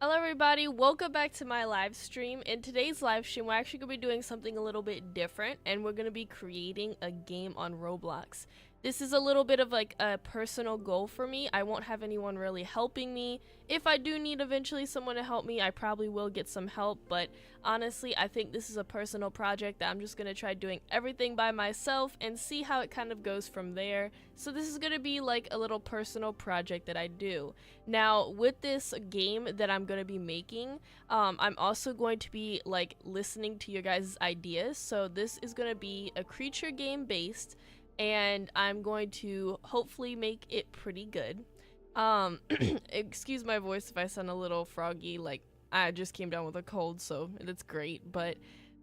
Hello everybody, welcome back to my live stream. In today's live stream, we're actually going to be doing something a little bit different, and we're going to be creating a game on Roblox. This is a little bit of like a personal goal for me. I won't have anyone really helping me. If I do need eventually someone to help me, I probably will get some help, but honestly, I think this is a personal project that I'm just going to try doing everything by myself and see how it kind of goes from there. So this is going to be like a little personal project that I do. Now, with this game that I'm going to be making, I'm also going to be like listening to your guys' ideas. So this is going to be a creature game based, and I'm going to hopefully make it pretty good. Excuse my voice if I sound a little froggy, like I just came down with a cold, so that's great, but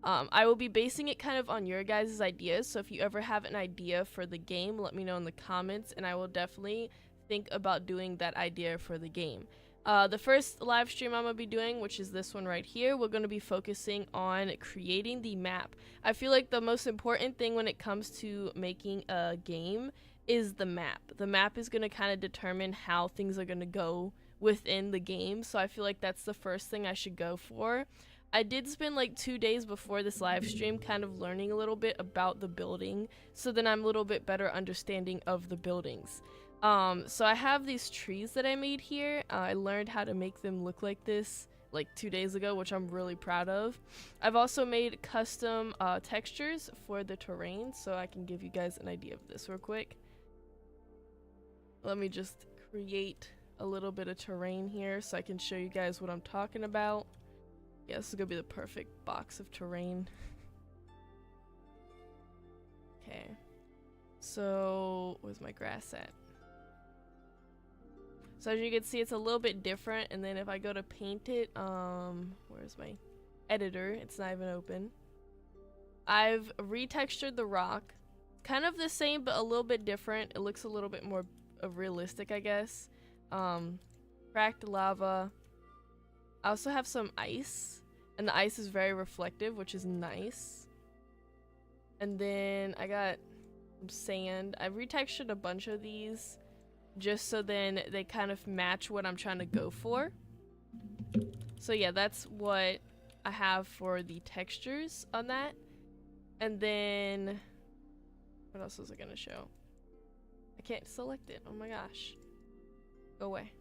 I will be basing it kind of on your guys' ideas. So if you ever have an idea for the game, let me know in the comments, and I will definitely think about doing that idea for the game. The first live stream I'm going to be doing, which is this one right here, we're going to be focusing on creating the map. I feel like the most important thing when it comes to making a game is the map. The map is going to kind of determine how things are going to go within the game, so I feel like that's the first thing I should go for. I did spend like 2 days before this live stream kind of learning a little bit about the building, so then I'm a little bit better understanding of the buildings. So I have these trees that I made here. I learned how to make them look like this like 2 days ago, which I'm really proud of. I've also made custom textures for the terrain, so I can give you guys an idea of this real quick. Let me just create a little bit of terrain here so I can show you guys what I'm talking about. Yeah, this is gonna be the perfect box of terrain. Okay, so where's my grass at? So as you can see, it's a little bit different, and then if I go to paint it, where's my editor? It's not even open. I've retextured the rock. Kind of the same, but a little bit different. It looks a little bit more realistic, I guess. Cracked lava. I also have some ice, and the ice is very reflective, which is nice. And then I got some sand. I retextured a bunch of these just so then they kind of match what I'm trying to go for. So yeah, that's what I have for the textures on that. And then what else was I gonna show? I can't select it. Oh my gosh. Go away.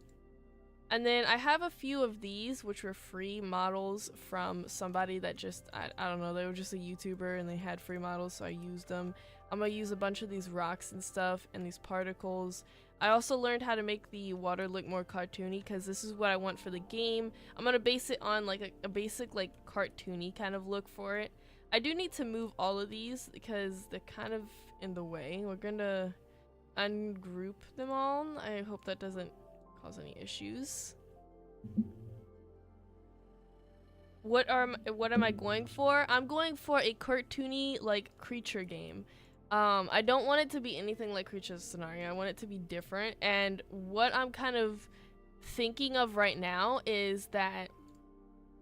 And then I have a few of these, which were free models from somebody that just, I don't know, they were just a YouTuber and they had free models, so I used them. I'm gonna use a bunch of these rocks and stuff and these particles. I also learned how to make the water look more cartoony because this is what I want for the game. I'm gonna base it on like a basic like cartoony kind of look for it. I do need to move all of these because they're kind of in the way. We're gonna ungroup them all. I hope that doesn't cause any issues. What am I going for? I'm going for a cartoony like creature game. I don't want it to be anything like Creatures of Scenario. I want it to be different, and what I'm kind of thinking of right now is that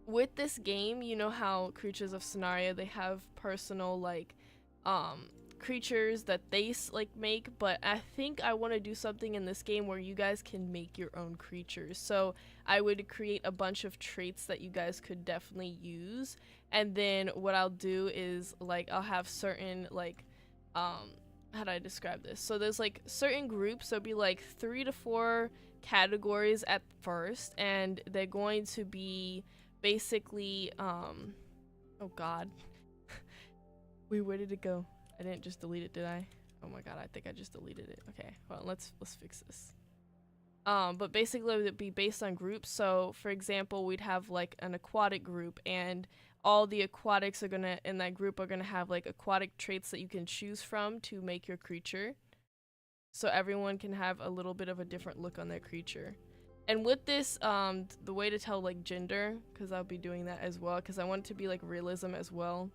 with this game, you know how Creatures of Scenario, they have personal like creatures that they like make, but I think I want to do something in this game where you guys can make your own creatures. So I would create a bunch of traits that you guys could definitely use, and then what I'll do is like I'll have certain like how do I describe this? So there's like certain groups, so it'll be like 3 to 4 categories at first, and they're going to be basically oh god. Wait, where did it go? I didn't just delete it, did I? Oh my god, I think I just deleted it. Okay, well, let's fix this. But basically it would be based on groups. So for example, we'd have like an aquatic group, and all the aquatics are gonna in that group are gonna have like aquatic traits that you can choose from to make your creature. So everyone can have a little bit of a different look on their creature. And with this, the way to tell like gender, because I'll be doing that as well, because I want it to be like realism as well.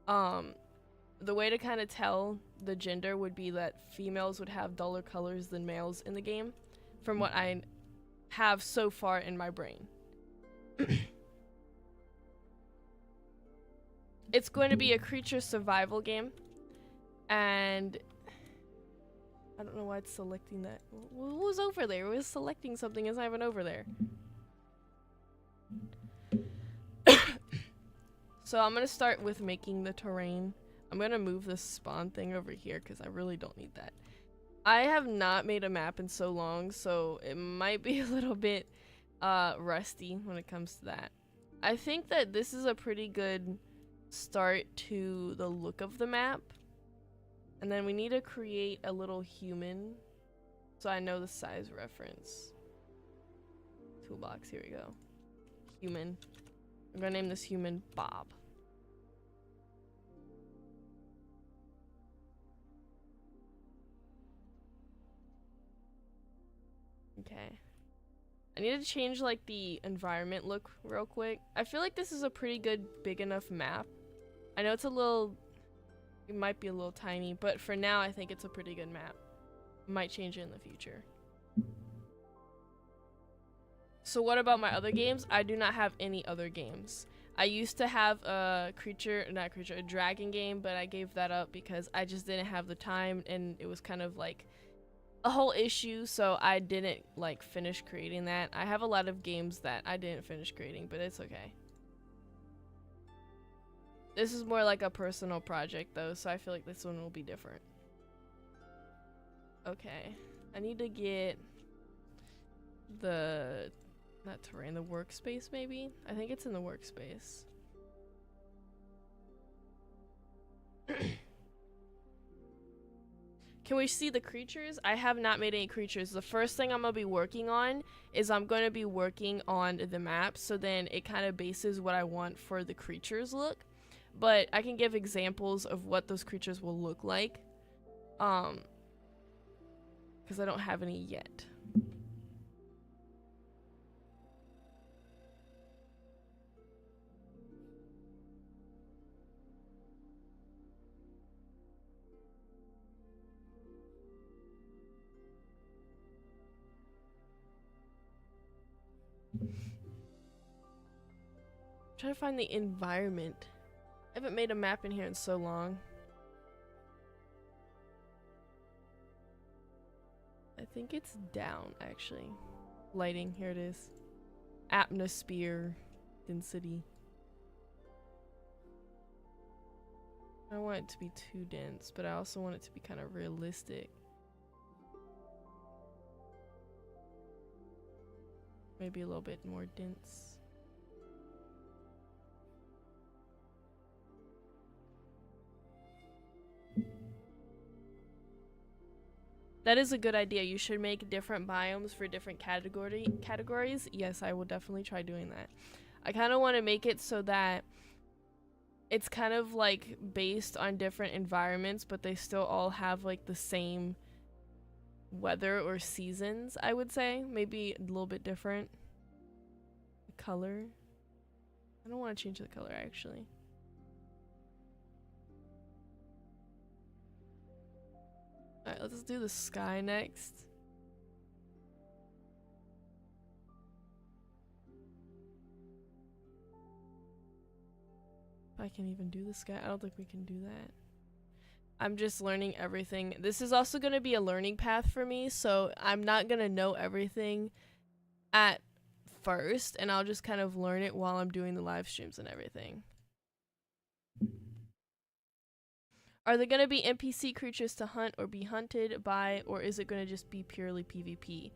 The way to kind of tell the gender would be that females would have duller colors than males in the game, from what I have so far in my brain. It's going to be a creature survival game, and I don't know why it's selecting that. What was over there? It was selecting something. It's not even over there. So I'm gonna start with making the terrain. I'm gonna move this spawn thing over here because I really don't need that. I have not made a map in so long, so it might be a little bit rusty when it comes to that. I think that this is a pretty good start to the look of the map. And then we need to create a little human so I know the size reference. Toolbox, here we go. Human. I'm gonna name this human Bob. Okay. I need to change like the environment look real quick. I feel like this is a pretty good big enough map. I know it's a little, it might be a little tiny, but for now I think it's a pretty good map. Might change it in the future. So what about my other games? I do not have any other games. I used to have a a dragon game, but I gave that up because I just didn't have the time and it was kind of like a whole issue, so I didn't like finish creating that. I have a lot of games that I didn't finish creating, but it's okay. This is more like a personal project though, so I feel like this one will be different. Okay, I need to get the, not terrain, the workspace maybe? I think it's in the workspace. Can we see the creatures? I have not made any creatures. The first thing I'm gonna be working on is I'm gonna be working on the map, so then it kind of bases what I want for the creatures look. But I can give examples of what those creatures will look like. Because I don't have any yet. Trying to find the environment. I haven't made a map in here in so long. I think it's down actually. Lighting, here it is. Atmosphere, density. I don't want it to be too dense, but I also want it to be kind of realistic. Maybe a little bit more dense. That is a good idea. You should make different biomes for different categories. Yes, I will definitely try doing that. I kind of want to make it so that it's kind of like based on different environments, but they still all have like the same weather or seasons, I would say. Maybe a little bit different. The color. I don't want to change the color actually. Alright, let's do the sky next. If I can even do the sky, I don't think we can do that. I'm just learning everything. This is also going to be a learning path for me, so I'm not going to know everything at first, and I'll just kind of learn it while I'm doing the live streams and everything. Are there going to be NPC creatures to hunt or be hunted by, or is it going to just be purely PvP?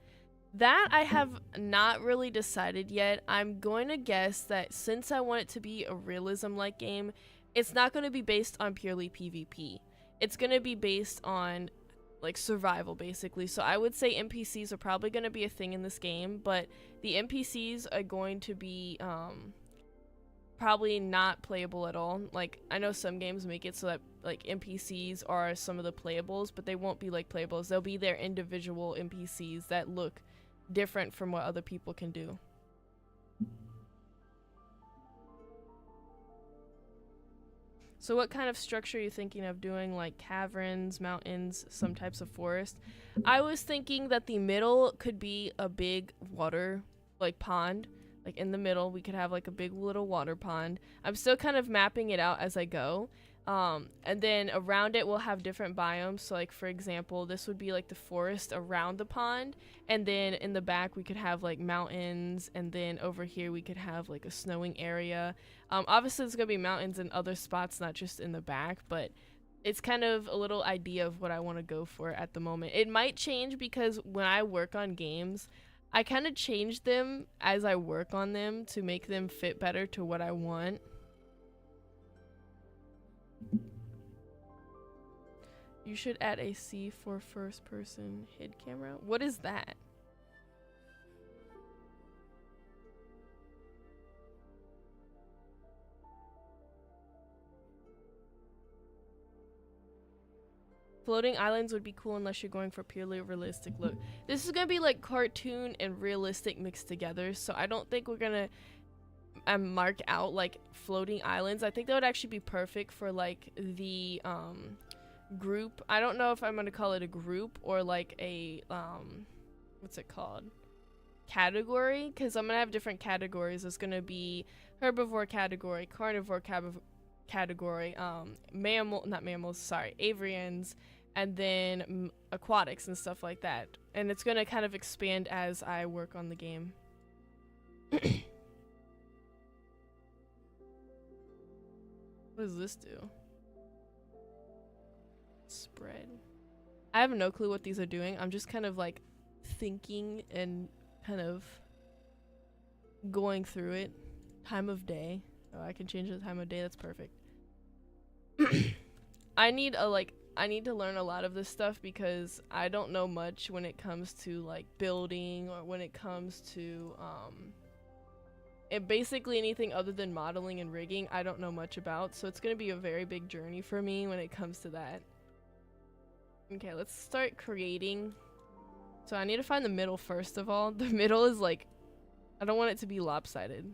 That I have not really decided yet. I'm going to guess that since I want it to be a realism-like game, it's not going to be based on purely PvP. It's going to be based on like survival basically. So I would say NPCs are probably going to be a thing in this game, but the NPCs are going to be probably not playable at all. Like I know some games make it so that like NPCs are some of the playables, but they won't be like playables. They'll be their individual NPCs that look different from what other people can do. So what kind of structure are you thinking of doing? Like caverns, mountains, some types of forest? I was thinking that the middle could be a big water like pond. Like in the middle we could have like a big little water pond. I'm still kind of mapping it out as I go. And then around it we'll have different biomes. So like for example, this would be like the forest around the pond, and then in the back we could have like mountains, and then over here we could have like a snowing area. Obviously there's gonna be mountains in other spots, not just in the back, but it's kind of a little idea of what I want to go for at the moment. It might change because when I work on games, I kind of change them as I work on them to make them fit better to what I want. You should add a C for first person hid camera. What is that? Floating islands would be cool unless you're going for purely realistic look. This is gonna be like cartoon and realistic mixed together, so I don't think we're gonna mark out like floating islands. I think that would actually be perfect for like the group. I don't know if I'm gonna call it a group or like a what's it called, category, because I'm gonna have different categories. It's gonna be herbivore category, carnivore category, not mammals, sorry, avians, and then aquatics and stuff like that. And it's gonna kind of expand as I work on the game. What does this do? Spread. I have no clue what these are doing. I'm just kind of like thinking and kind of going through it. Time of day. Oh, I can change the time of day. That's perfect. I need to learn a lot of this stuff because I don't know much when it comes to like building, or when it comes to basically anything other than modeling and rigging. I don't know much about, so it's gonna be a very big journey for me when it comes to that. Okay, let's start creating. So I need to find the middle first of all. The middle is like, I don't want it to be lopsided.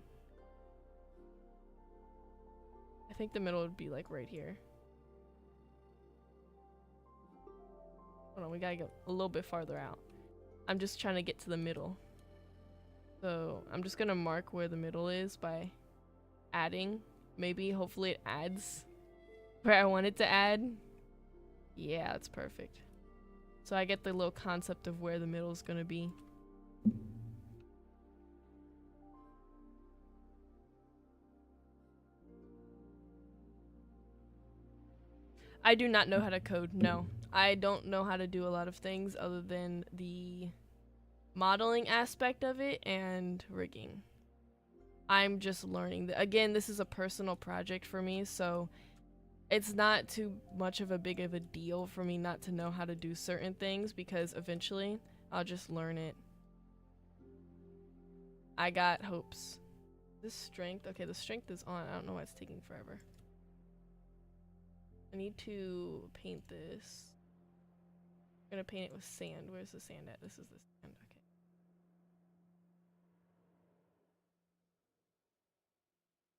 I think the middle would be like right here. Hold on, we gotta go a little bit farther out. I'm just trying to get to the middle. So I'm just gonna mark where the middle is by adding. Maybe, hopefully it adds where I want it to add. Yeah, that's perfect. So I get the little concept of where the middle is gonna be. I do not know how to code, no. I don't know how to do a lot of things other than the modeling aspect of it and rigging. I'm just learning. Again, this is a personal project for me, so it's not too much of a big of a deal for me not to know how to do certain things, because eventually I'll just learn it. I got hopes. This strength, okay, the strength is on. I don't know why it's taking forever. I need to paint this. I'm gonna paint it with sand. Where's the sand at? This is the sand, okay.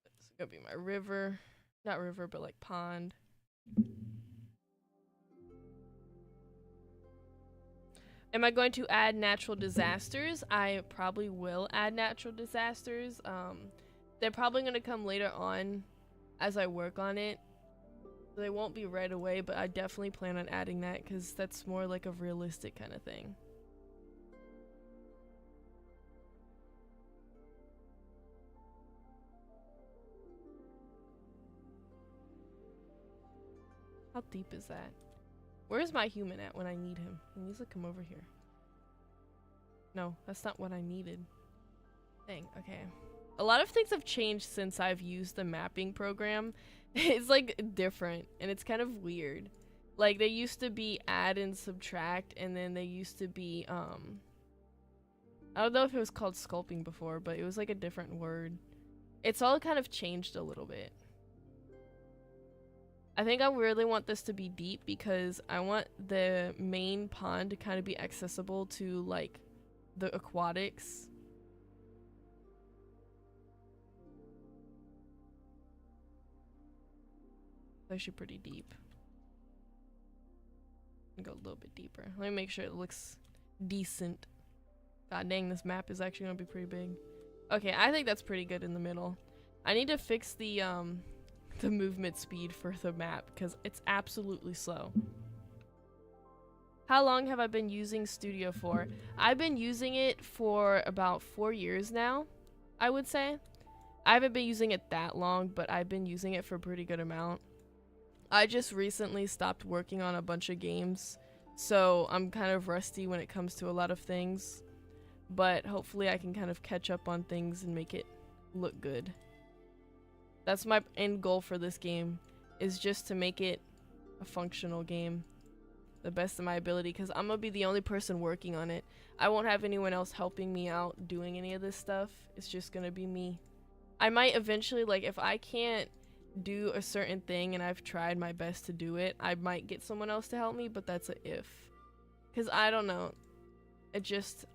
This is gonna be my river. Not river, but like pond. Am I going to add natural disasters? I probably will add natural disasters. They're probably gonna come later on as I work on it. They won't be right away, but I definitely plan on adding that because that's more like a realistic kind of thing. How deep is that? Where's my human at when I need him? He needs to come over here. No, that's not what I needed. Dang, okay. A lot of things have changed since I've used the mapping program. It's like different and it's kind of weird. Like they used to be add and subtract, and then they used to be I don't know if it was called sculpting before, but it was like a different word. It's all kind of changed a little bit. I think I really want this to be deep because I want the main pond to kind of be accessible to like the aquatics. Actually pretty deep. Go a little bit deeper. Let me make sure it looks decent. God dang, this map is actually gonna be pretty big. Okay, I think that's pretty good in the middle. I need to fix the the movement speed for the map because it's absolutely slow. How long have I been using Studio for? I've been using it for about 4 years now, I would say. I haven't been using it that long, but I've been using it for a pretty good amount. I just recently stopped working on a bunch of games, so I'm kind of rusty when it comes to a lot of things. But hopefully I can kind of catch up on things and make it look good. That's my end goal for this game, is just to make it a functional game. The best of my ability, because I'm gonna be the only person working on it. I won't have anyone else helping me out doing any of this stuff. It's just gonna be me. I might eventually, like, if I can't do a certain thing and I've tried my best to do it, I might get someone else to help me, but that's a if. Because I don't know.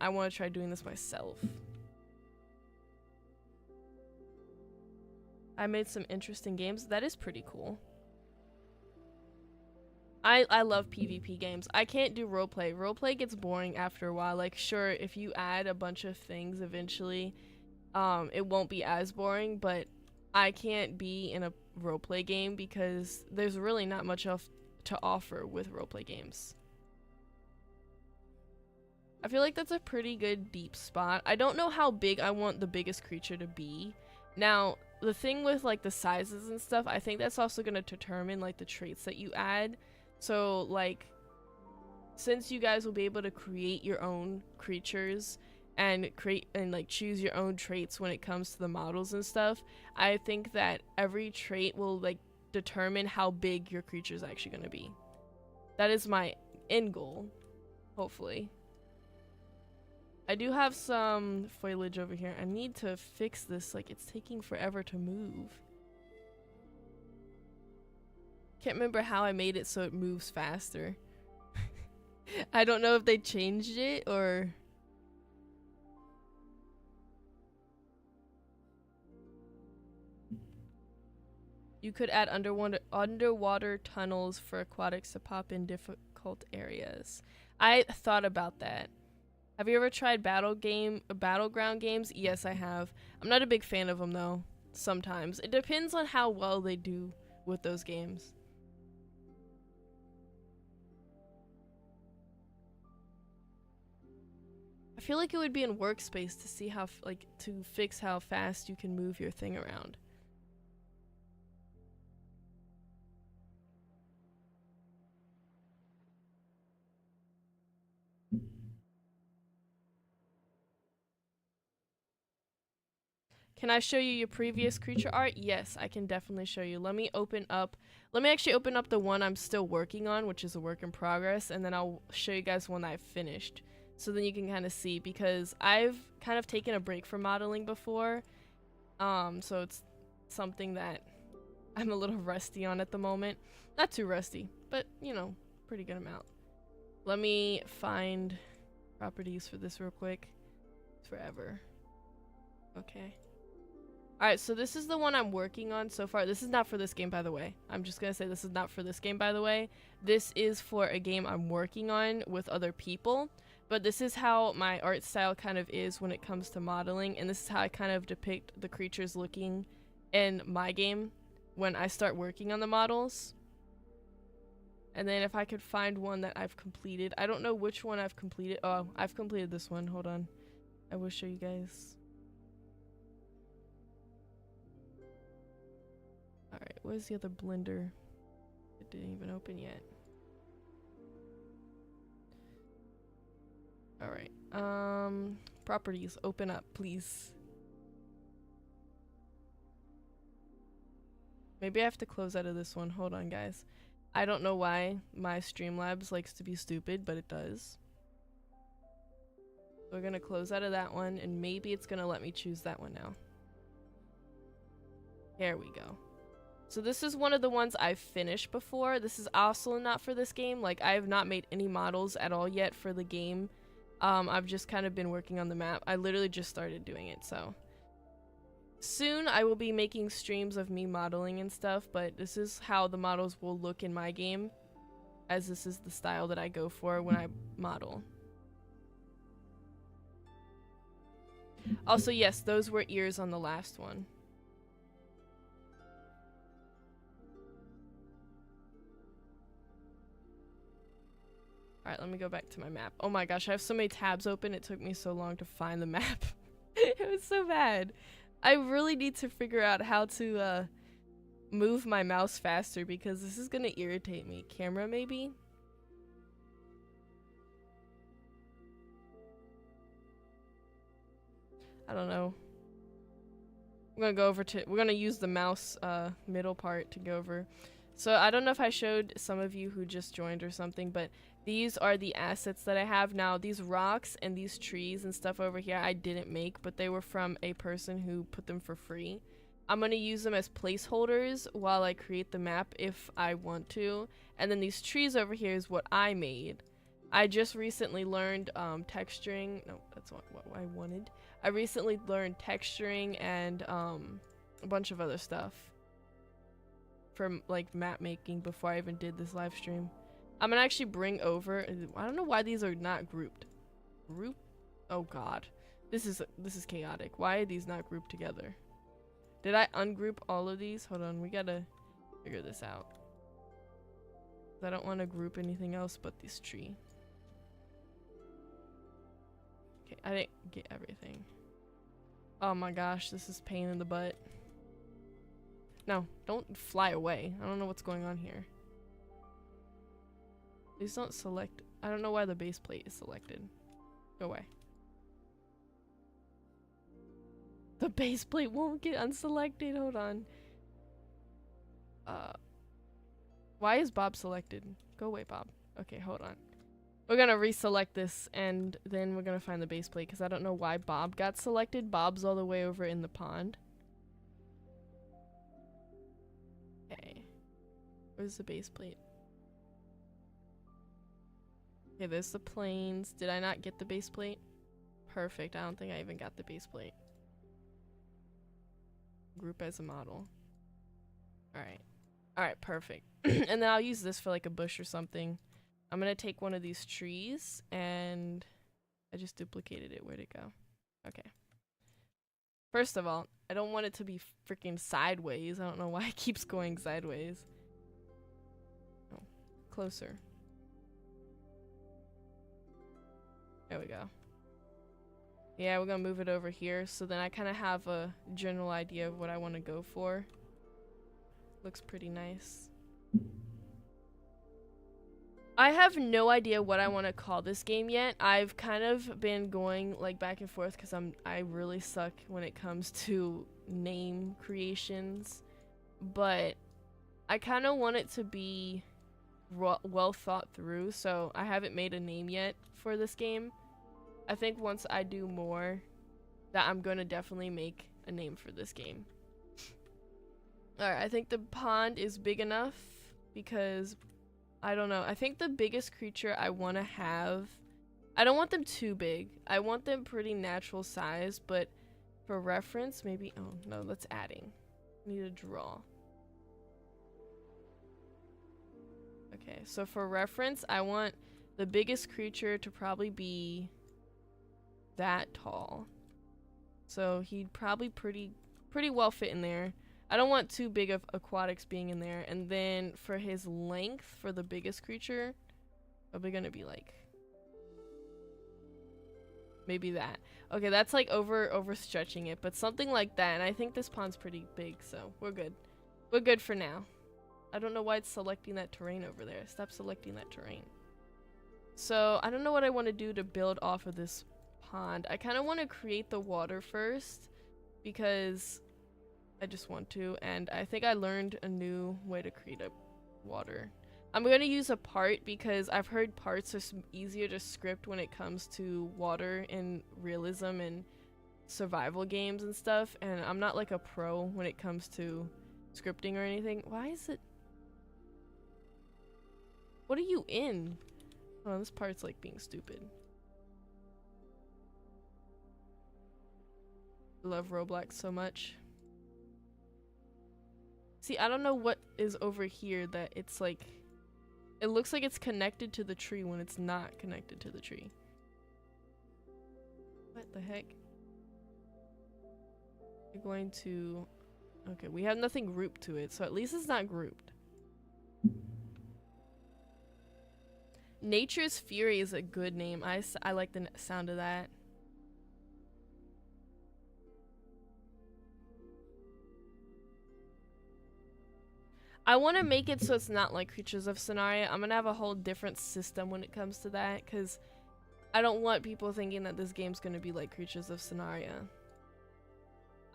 I want to try doing this myself. I made some interesting games. That is pretty cool. I love PvP games. I can't do roleplay. Roleplay gets boring after a while. Like, sure, if you add a bunch of things eventually, it won't be as boring, but I can't be in a roleplay game because there's really not much else to offer with roleplay games. I feel like that's a pretty good deep spot. I don't know how big I want the biggest creature to be. Now, the thing with like the sizes and stuff, I think that's also going to determine like the traits that you add. So like, since you guys will be able to create your own creatures and like choose your own traits when it comes to the models and stuff, I think that every trait will like determine how big your creature is actually going to be. That is my end goal, hopefully. I do have some foliage over here. I need to fix this, like it's taking forever to move. Can't remember how I made it so it moves faster. I don't know if they changed it or... You could add underwater tunnels for aquatics to pop in difficult areas. I thought about that. Have you ever tried battleground games? Yes, I have. I'm not a big fan of them though. Sometimes. It depends on how well they do with those games. I feel like it would be in workspace to see how, to fix how fast you can move your thing around. Can I show you your previous creature art? Yes, I can definitely show you. Let me actually open up the one I'm still working on, which is a work in progress, and then I'll show you guys one I've finished. So then you can kind of see, because I've kind of taken a break from modeling before. So it's something that I'm a little rusty on at the moment. Not too rusty, but, you know, pretty good amount. Let me find properties for this real quick. It's forever. Okay. Alright, so this is the one I'm working on so far. This is not for this game, by the way. I'm just gonna say this is not for this game, by the way. This is for a game I'm working on with other people. But this is how my art style kind of is when it comes to modeling. And this is how I kind of depict the creatures looking in my game when I start working on the models. And then if I could find one that I've completed. I don't know which one I've completed. Oh, I've completed this one. Hold on. I will show you guys. Alright, where's the other blender? It didn't even open yet. Alright, properties, open up, please. Maybe I have to close out of this one. Hold on, guys. I don't know why my Streamlabs likes to be stupid, but it does. We're gonna close out of that one, and maybe it's gonna let me choose that one now. There we go. So this is one of the ones I've finished before. This is also not for this game. Like, I have not made any models at all yet for the game. I've just kind of been working on the map. I literally just started doing it, so. Soon I will be making streams of me modeling and stuff, but this is how the models will look in my game, as this is the style that I go for when I model. Also, yes, those were ears on the last one. Alright, let me go back to my map. Oh my gosh, I have so many tabs open, it took me so long to find the map. It was so bad. I really need to figure out how to move my mouse faster because this is gonna irritate me. Camera, maybe? I don't know. We're gonna use the mouse middle part to go over. So I don't know if I showed some of you who just joined or something, but these are the assets that I have now. These rocks and these trees and stuff over here I didn't make, but they were from a person who put them for free. I'm gonna use them as placeholders while I create the map if I want to. And then these trees over here is what I made. I just recently learned texturing. No, that's what I wanted. I recently learned texturing and a bunch of other stuff from like map making before I even did this live stream. I'm gonna actually bring over, I don't know why these are not grouped. Group? Oh god. This is chaotic. Why are these not grouped together? Did I ungroup all of these? Hold on, we gotta figure this out. I don't want to group anything else but this tree. Okay, I didn't get everything. Oh my gosh, this is pain in the butt. No, don't fly away. I don't know what's going on here. Please don't select. I don't know why the base plate is selected. Go away. The base plate won't get unselected. Hold on. Why is Bob selected? Go away, Bob. Okay, hold on. We're gonna reselect this and then we're gonna find the base plate because I don't know why Bob got selected. Bob's all the way over in the pond. Okay. Where's the base plate? Okay, there's the planes. Did I not get the base plate? Perfect. I don't think I even got the base plate. Group as a model. Alright. Alright, perfect. And then I'll use this for like a bush or something. I'm gonna take one of these trees and I just duplicated it. Where'd it go? Okay. First of all, I don't want it to be freaking sideways. I don't know why it keeps going sideways. Oh, closer. There we go. Yeah, we're gonna move it over here so then I kind of have a general idea of what I want to go for. Looks pretty nice. I have no idea what I want to call this game yet. I've kind of been going like back and forth because I really suck when it comes to name creations, but I kind of want it to be well thought through, so I haven't made a name yet for this game. I think once I do more, that I'm going to definitely make a name for this game. Alright, I think the pond is big enough because I don't know. I think the biggest creature I want to have, I don't want them too big. I want them pretty natural size, but for reference, maybe, oh no, that's adding. I need to draw. Okay, so for reference, I want the biggest creature to probably be that tall. So he'd probably pretty well fit in there. I don't want too big of aquatics being in there. And then for his length, for the biggest creature, probably gonna be like maybe that. Okay, that's like overstretching it, but something like that. And I think this pond's pretty big, so we're good. We're good for now. I don't know why it's selecting that terrain over there. Stop selecting that terrain. So I don't know what I want to do to build off of this pond. I kind of want to create the water first because I just want to, and I think I learned a new way to create a water. I'm going to use a part because I've heard parts are easier to script when it comes to water in realism and survival games and stuff, and I'm not like a pro when it comes to scripting or anything. Why is it? What are you in? Oh, this part's like being stupid. I love Roblox so much. See, I don't know what is over here that it's like, it looks like it's connected to the tree when it's not connected to the tree. What the heck? We're going to, okay, we have nothing grouped to it, so at least it's not grouped. Nature's Fury is a good name. I like the sound of that. I want to make it so it's not like Creatures of Scenaria. I'm gonna have a whole different system when it comes to that, because I don't want people thinking that this game's gonna be like Creatures of Scenaria.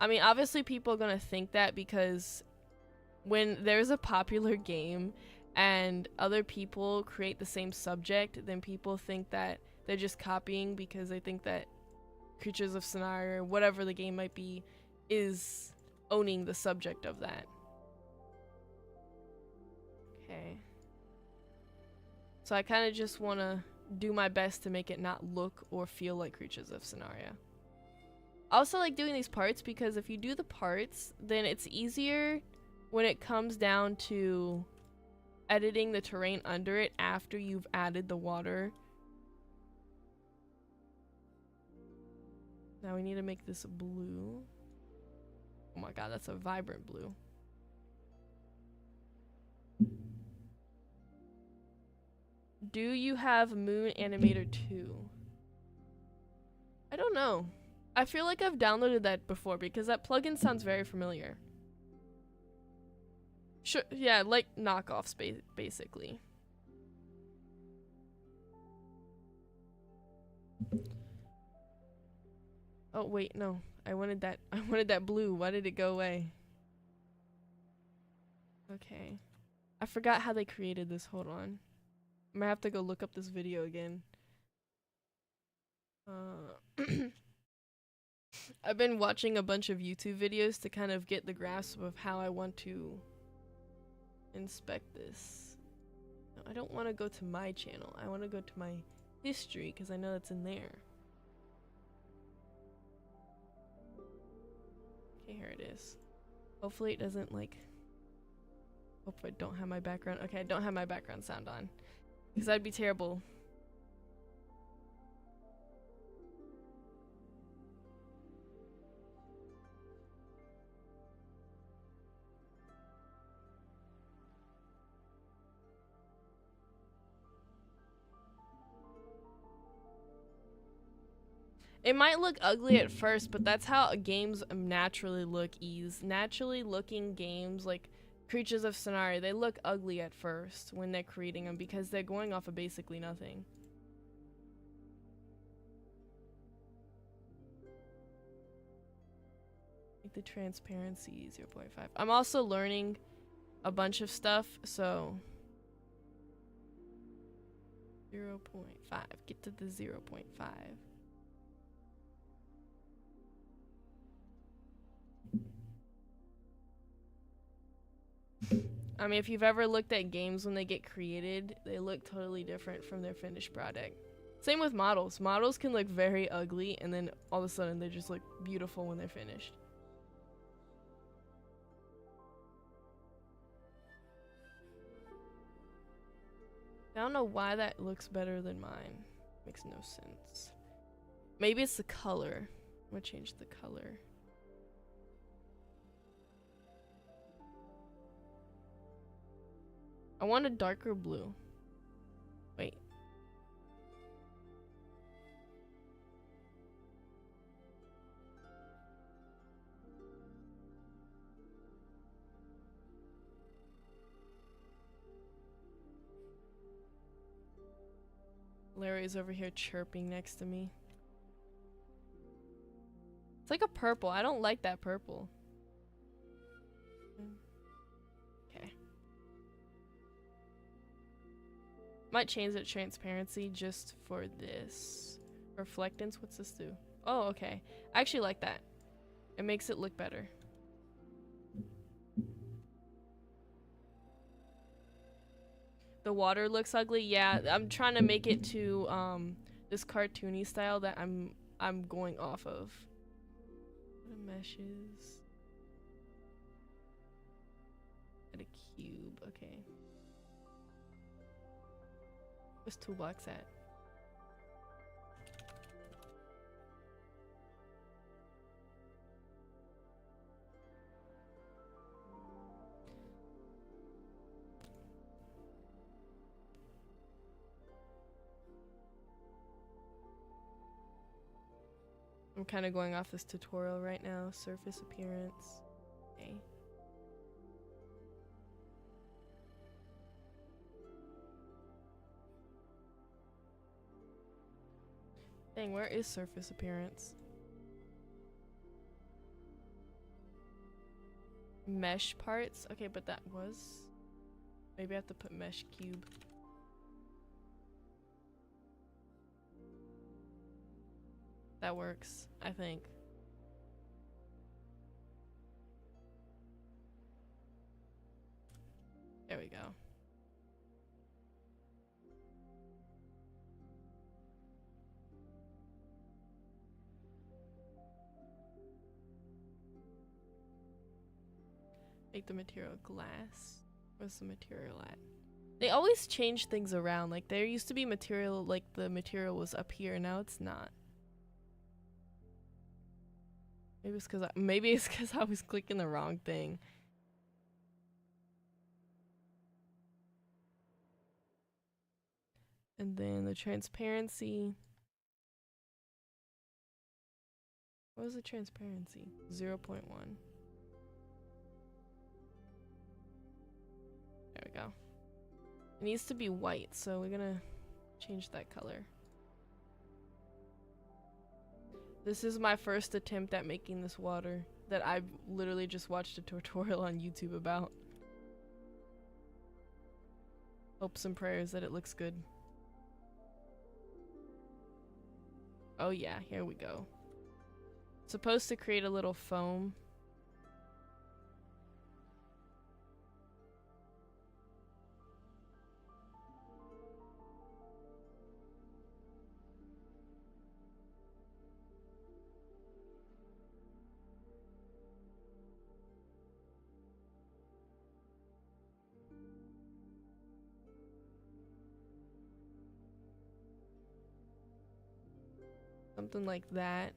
I mean, obviously people are gonna think that because when there's a popular game and other people create the same subject, then people think that they're just copying because they think that Creatures of Scenaria, or whatever the game might be, is owning the subject of that. Okay. So I kind of just want to do my best to make it not look or feel like Creatures of Scenaria. I also like doing these parts because if you do the parts, then it's easier when it comes down to editing the terrain under it after you've added the water. Now we need to make this blue. Oh my god, that's a vibrant blue. Do you have Moon Animator 2? I don't know. I feel like I've downloaded that before because that plugin sounds very familiar. Sure, yeah, like knockoffs basically. Oh wait, no. I wanted that blue. Why did it go away? Okay. I forgot how they created this. Hold on. I'm gonna have to go look up this video again. I've been watching a bunch of YouTube videos to kind of get the grasp of how I want to inspect this. No, I don't want to go to my channel. I want to go to my history because I know it's in there. Okay, here it is. Hopefully it doesn't like... Hopefully I don't have my background... Okay, I don't have my background sound on. Because that'd be terrible. It might look ugly at first, but that's how games naturally look. Naturally looking games like Creatures of Scenaria, they look ugly at first when they're creating them because they're going off of basically nothing. Make the transparency 0.5. I'm also learning a bunch of stuff, so 0.5. Get to the 0.5. I mean, if you've ever looked at games when they get created, they look totally different from their finished product. Same with models. Models can look very ugly, and then all of a sudden they just look beautiful when they're finished. I don't know why that looks better than mine. Makes no sense. Maybe it's the color. I'm gonna change the color. I want a darker blue. Wait. Larry's over here chirping next to me. It's like a purple. I don't like that purple. Okay. Might change the transparency just for this. Reflectance, what's this do? Oh, okay. I actually like that. It makes it look better. The water looks ugly. Yeah, I'm trying to make it to this cartoony style that I'm going off of. What meshes? At a cube. Okay. Where's toolbox at? I'm kind of going off this tutorial right now. Surface appearance. Okay. Dang, where is surface appearance? Mesh parts? Okay, but that was... Maybe I have to put mesh cube. That works, I think. There we go. Make the material glass. Where's the material at? They always change things around. Like there used to be material, like the material was up here, now it's not. Maybe it's because I was clicking the wrong thing. And then the transparency. What was the transparency? 0.1. There we go. It needs to be white, so we're gonna change that color. This is my first attempt at making this water that I've literally just watched a tutorial on YouTube about. Hopes and prayers that it looks good. Oh yeah, here we go. Supposed to create a little foam. Something like that.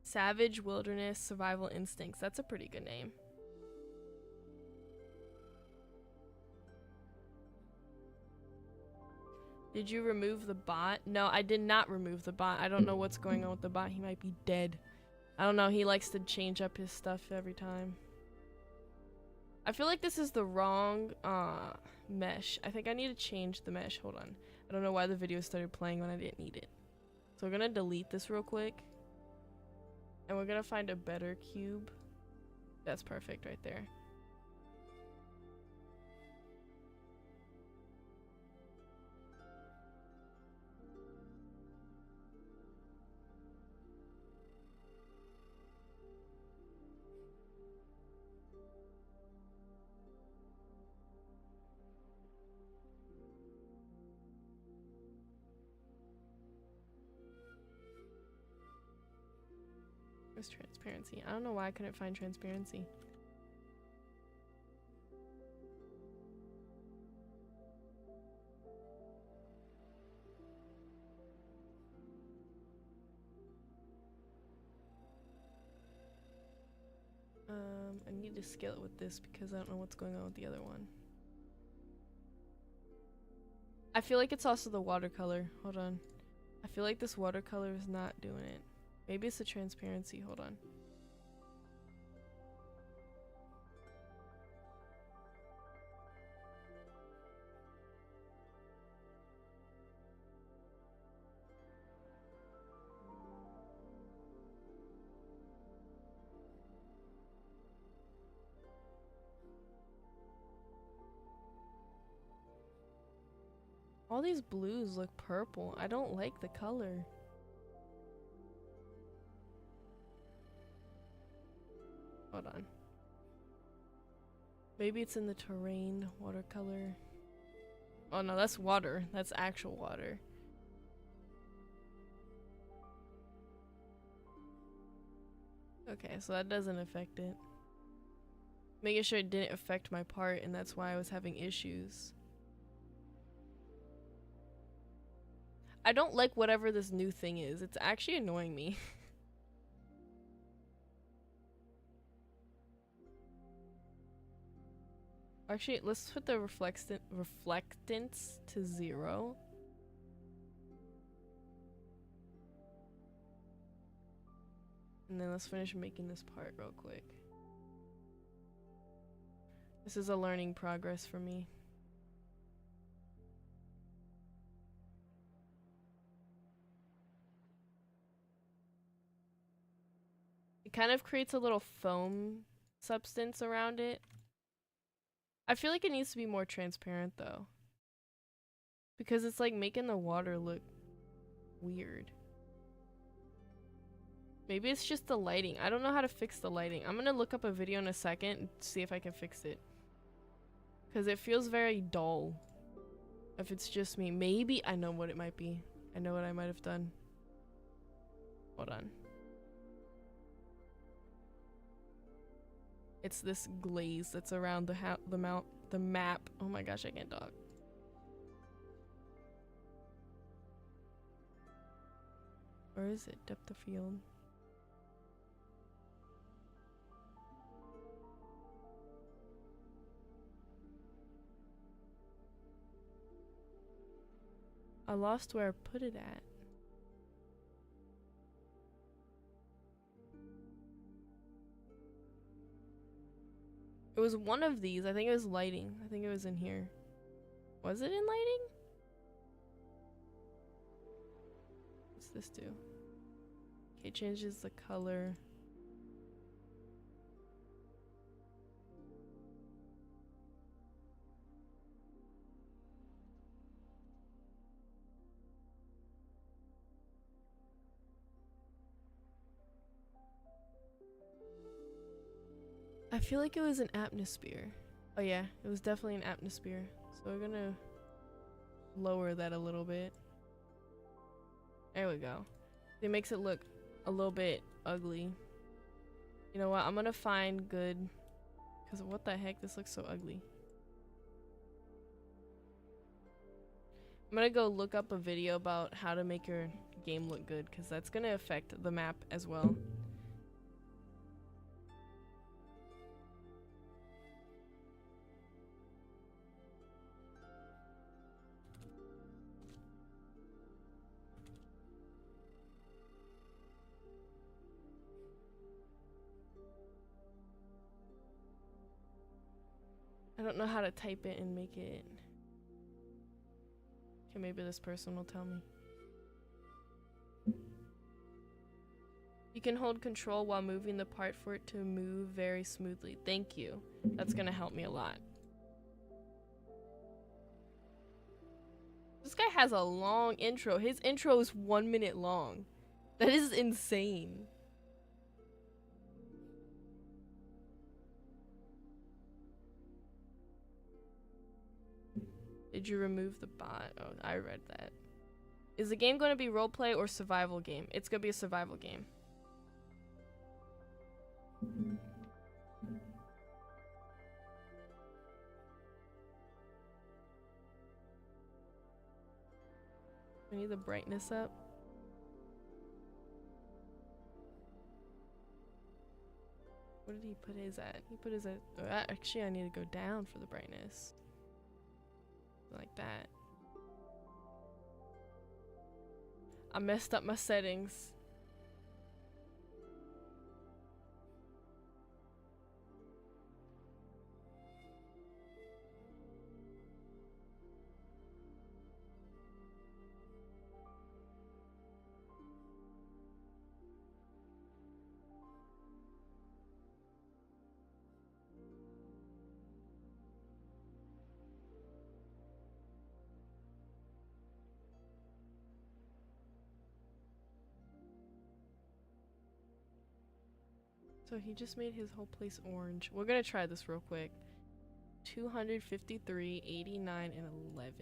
Savage Wilderness Survival Instincts. That's a pretty good name. Did you remove the bot? No, I did not remove the bot. I don't know what's going on with the bot. He might be dead. I don't know. He likes to change up his stuff every time. I feel like this is the wrong mesh. I think I need to change the mesh. Hold on. I don't know why the video started playing when I didn't need it. So we're gonna delete this real quick. And we're gonna find a better cube. That's perfect right there. Where's transparency? I don't know why I couldn't find transparency. I need to scale it with this because I don't know what's going on with the other one. I feel like it's also the watercolor. Hold on. I feel like this watercolor is not doing it. Maybe it's the transparency. Hold on. All these blues look purple. I don't like the color. Hold on. Maybe it's in the terrain watercolor. Oh no, that's water. That's actual water. Okay, so that doesn't affect it. Making sure it didn't affect my part, and that's why I was having issues. I don't like whatever this new thing is. It's actually annoying me. Actually, let's put the reflectance to 0. And then let's finish making this part real quick. This is a learning progress for me. It kind of creates a little foam substance around it. I feel like it needs to be more transparent though, because it's like making the water look weird. Maybe it's just the lighting. I don't know how to fix the lighting. I'm gonna look up a video in a second and see if I can fix it, because it feels very dull. If it's just me, maybe I know what it might be. I know what I might have done. Hold on. It's this glaze that's around the map. Oh my gosh, I can't talk. Where is it? Depth of field. I lost where I put it at. It was one of these. I think it was lighting. I think it was in here. Was it in lighting? What's this do? Okay, it changes the color. I feel like it was an atmosphere. Oh yeah, it was definitely an atmosphere. So we're gonna lower that a little bit. There we go. It makes it look a little bit ugly. You know what? I'm gonna find good, because what the heck? This looks so ugly. I'm gonna go look up a video about how to make your game look good, because that's gonna affect the map as well. I don't know how to type it and make it. Okay, maybe this person will tell me. You can hold control while moving the part for it to move very smoothly. Thank you. That's gonna help me a lot. This guy has a long intro. His intro is 1 minute long. That is insane. Did you remove the bot? Oh, I read that. Is the game going to be roleplay or survival game? It's going to be a survival game. We need the brightness up. What did he put his at? He put his at... Oh, actually, I need to go down for the brightness. Like that. I messed up my settings. So he just made his whole place orange. We're gonna try this real quick. 253, 89, and 11.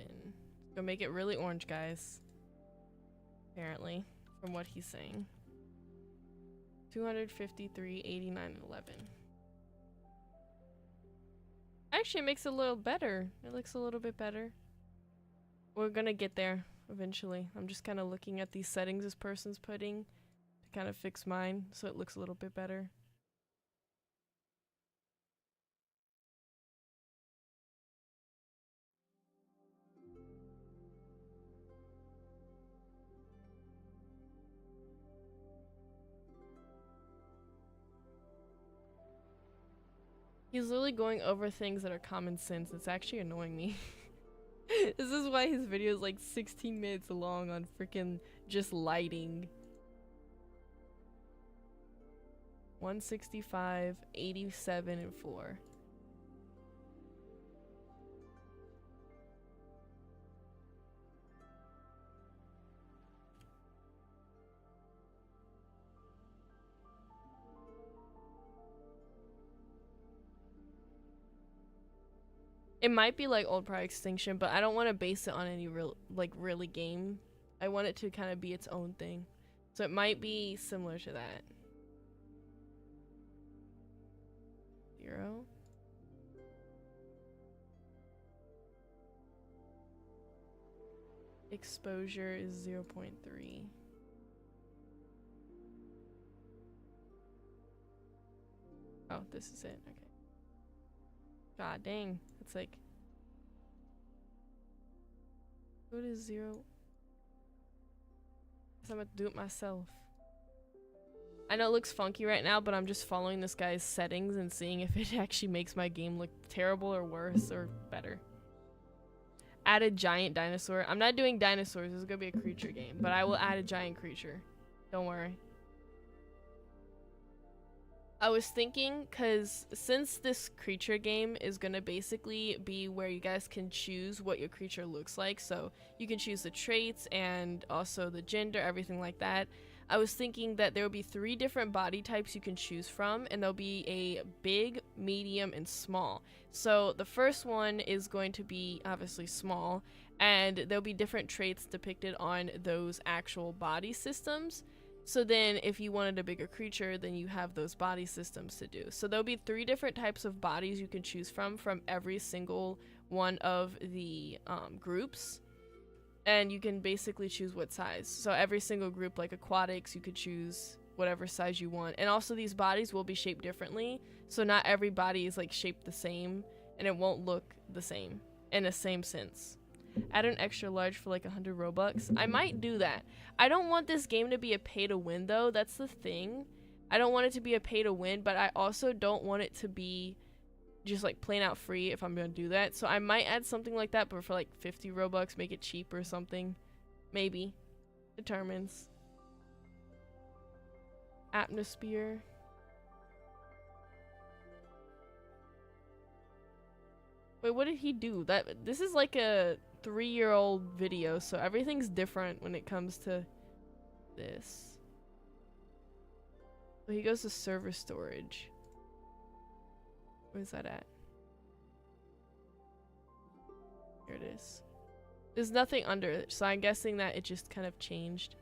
Gonna make it really orange, guys. Apparently, from what he's saying. 253, 89, and 11. Actually, it makes it a little better. It looks a little bit better. We're gonna get there. eventually. I'm just kind of looking at these settings this person's putting to kind of fix mine so it looks a little bit better. He's literally going over things that are common sense. It's actually annoying me. This is why his video is like 16 minutes long on freaking just lighting. 165, 87, and 4. It might be like Old Pride Extinction, but I don't want to base it on any real, like, really game. I want it to kind of be its own thing. So it might be similar to that. 0. Exposure is 0.3. Oh, this is it. Okay. God dang. It's like, what is 0? Guess I'm gonna do it myself. I know it looks funky right now, but I'm just following this guy's settings and seeing if it actually makes my game look terrible or worse or better. Add a giant dinosaur. I'm not doing dinosaurs. This is gonna be a creature game, but I will add a giant creature. Don't worry. I was thinking, because since this creature game is going to basically be where you guys can choose what your creature looks like, so you can choose the traits and also the gender, everything like that, I was thinking that there will be 3 different body types you can choose from, and there'll be a big, medium, and small. So the first one is going to be obviously small, and there'll be different traits depicted on those actual body systems. So then if you wanted a bigger creature, then you have those body systems to do. So there'll be 3 different types of bodies you can choose from every single one of the groups. And you can basically choose what size. So every single group, like aquatics, you could choose whatever size you want. And also these bodies will be shaped differently. So not every body is like shaped the same, and it won't look the same in the same sense. Add an extra large for like 100 Robux. I might do that. I don't want this game to be a pay to win though. That's the thing. I don't want it to be a pay to win, but I also don't want it to be just like plain out free if I'm gonna do that. So I might add something like that, but for like 50 Robux, make it cheap or something. Maybe. Determines. Atmosphere. Wait, what did he do? This is like a 3-year-old video, so everything's different when it comes to this. So he goes to server storage. Where's that at? Here it is. There's nothing under it, so I'm guessing that it just kind of changed.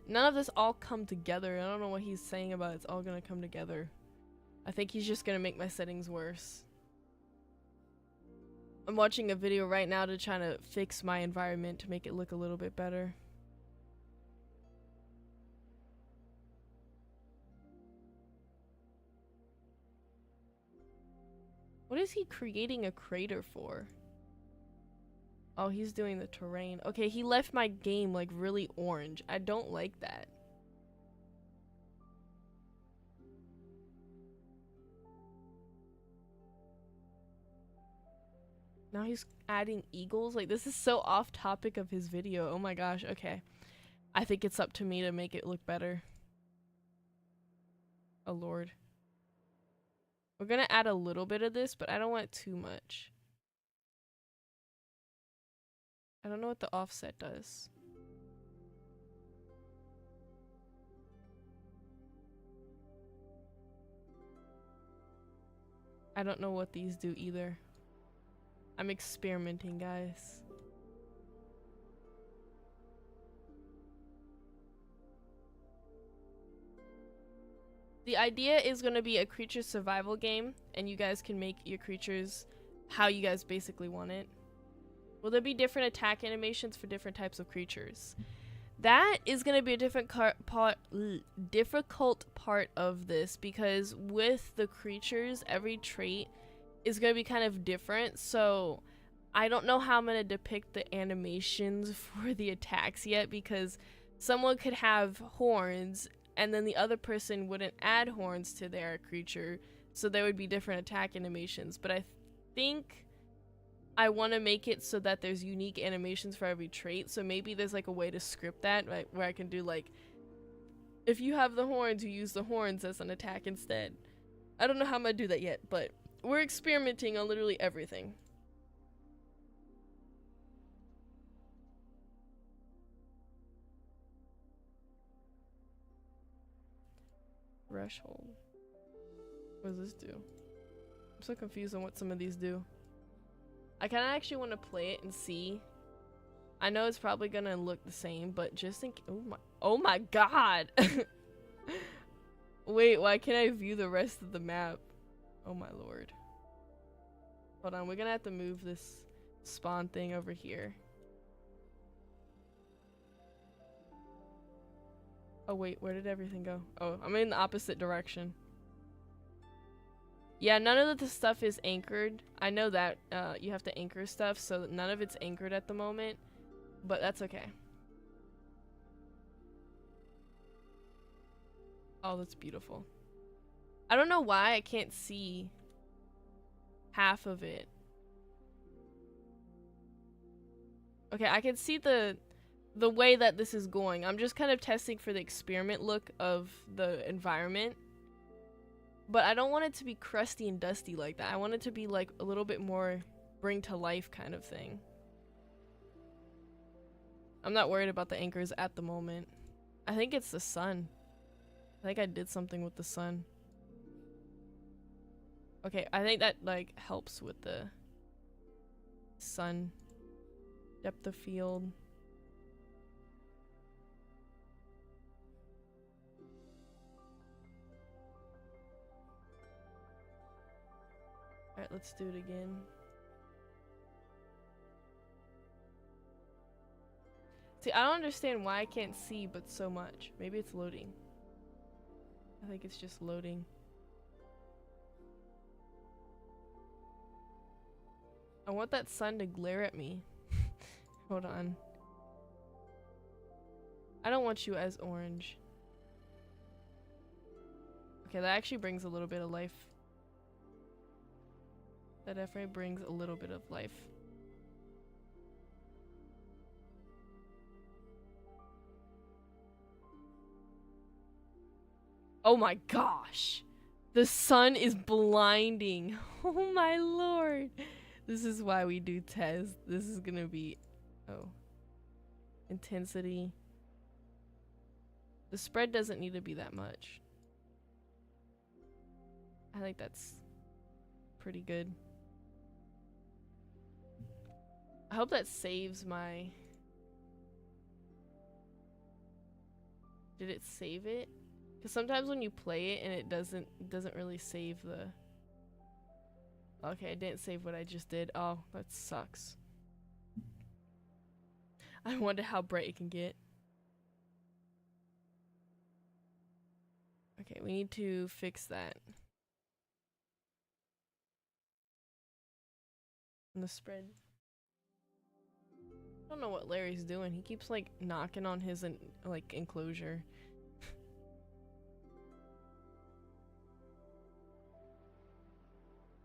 None of this all come together. I don't know what he's saying about it's all gonna come together. I think he's just gonna make my settings worse. I'm watching a video right now to try to fix my environment to make it look a little bit better. What is he creating a crater for? Oh, he's doing the terrain. Okay, he left my game like really orange. I don't like that. Now he's adding eagles. Like, this is so off topic of his video. Oh my gosh. Okay. I think it's up to me to make it look better. Oh lord. We're gonna add a little bit of this, but I don't want too much. I don't know what the offset does. I don't know what these do either. I'm experimenting, guys. The idea is going to be a creature survival game, and you guys can make your creatures how you guys basically want it. Will there be different attack animations for different types of creatures? That is going to be a difficult part of this, because with the creatures, every trait is going to be kind of different. So I don't know how I'm going to depict the animations for the attacks yet, because someone could have horns and then the other person wouldn't add horns to their creature, so there would be different attack animations. But I think I want to make it so that there's unique animations for every trait, so maybe there's like a way to script that, right, where I can do like, if you have the horns, you use the horns as an attack instead. I don't know how I'm gonna do that yet, but we're experimenting on literally everything. Threshold. What does this do? I'm so confused on what some of these do. I kind of actually want to play it and see. I know it's probably gonna look the same, but just think. Oh my god! Wait, why can't I view the rest of the map? Oh my lord. Hold on, we're gonna have to move this spawn thing over here. Oh wait, where did everything go? Oh, I'm in the opposite direction. Yeah, none of the stuff is anchored. I know that you have to anchor stuff, so none of it's anchored at the moment, but that's okay. Oh, that's beautiful. I don't know why I can't see half of it. Okay, I can see the way that this is going. I'm just kind of testing for the experiment look of the environment. But I don't want it to be crusty and dusty like that. I want it to be like a little bit more bring to life kind of thing. I'm not worried about the anchors at the moment. I think it's the sun. I think I did something with the sun. Okay, I think that like helps with the sun. Depth of field. Alright, let's do it again. See, I don't understand why I can't see but so much. Maybe it's loading. I think it's just loading. I want that sun to glare at me. Hold on. I don't want you as orange. Okay, that actually brings a little bit of life. That definitely brings a little bit of life. Oh my gosh! The sun is blinding! Oh my lord! This is why we do tests. This is gonna be... Oh. Intensity. The spread doesn't need to be that much. I think that's pretty good. I hope that saves my... Did it save it? Because sometimes when you play it and it doesn't really save the... Okay, I didn't save what I just did. Oh, that sucks. I wonder how bright it can get. Okay, we need to fix that. And the spread. I don't know what Larry's doing. He keeps like knocking on his like enclosure.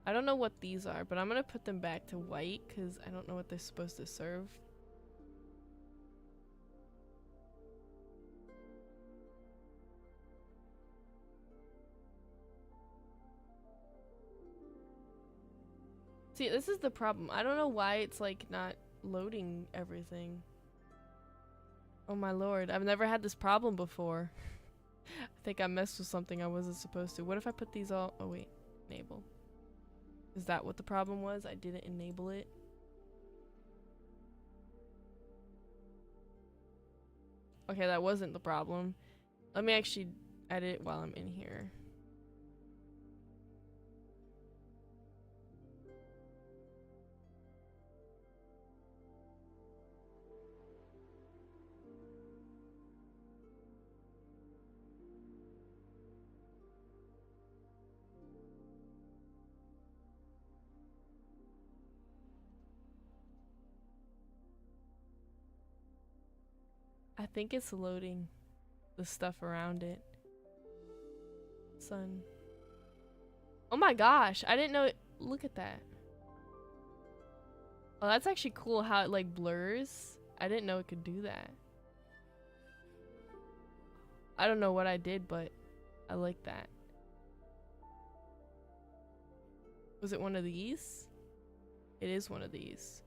I don't know what these are, but I'm gonna put them back to white because I don't know what they're supposed to serve. See, this is the problem. I don't know why it's like not loading everything. Oh my lord, I've never had this problem before. I think I messed with something I wasn't supposed to. What if I put these all... Oh wait, enable. Is that what the problem was? I didn't enable it. Okay, that wasn't the problem. Let me actually edit while I'm in here. think it's loading the stuff around it. Sun. Oh my gosh, I didn't know it. Look at that. Oh, that's actually cool how it like blurs. I didn't know it could do that. I don't know what I did, but I like that. Was it one of these? It is one of these.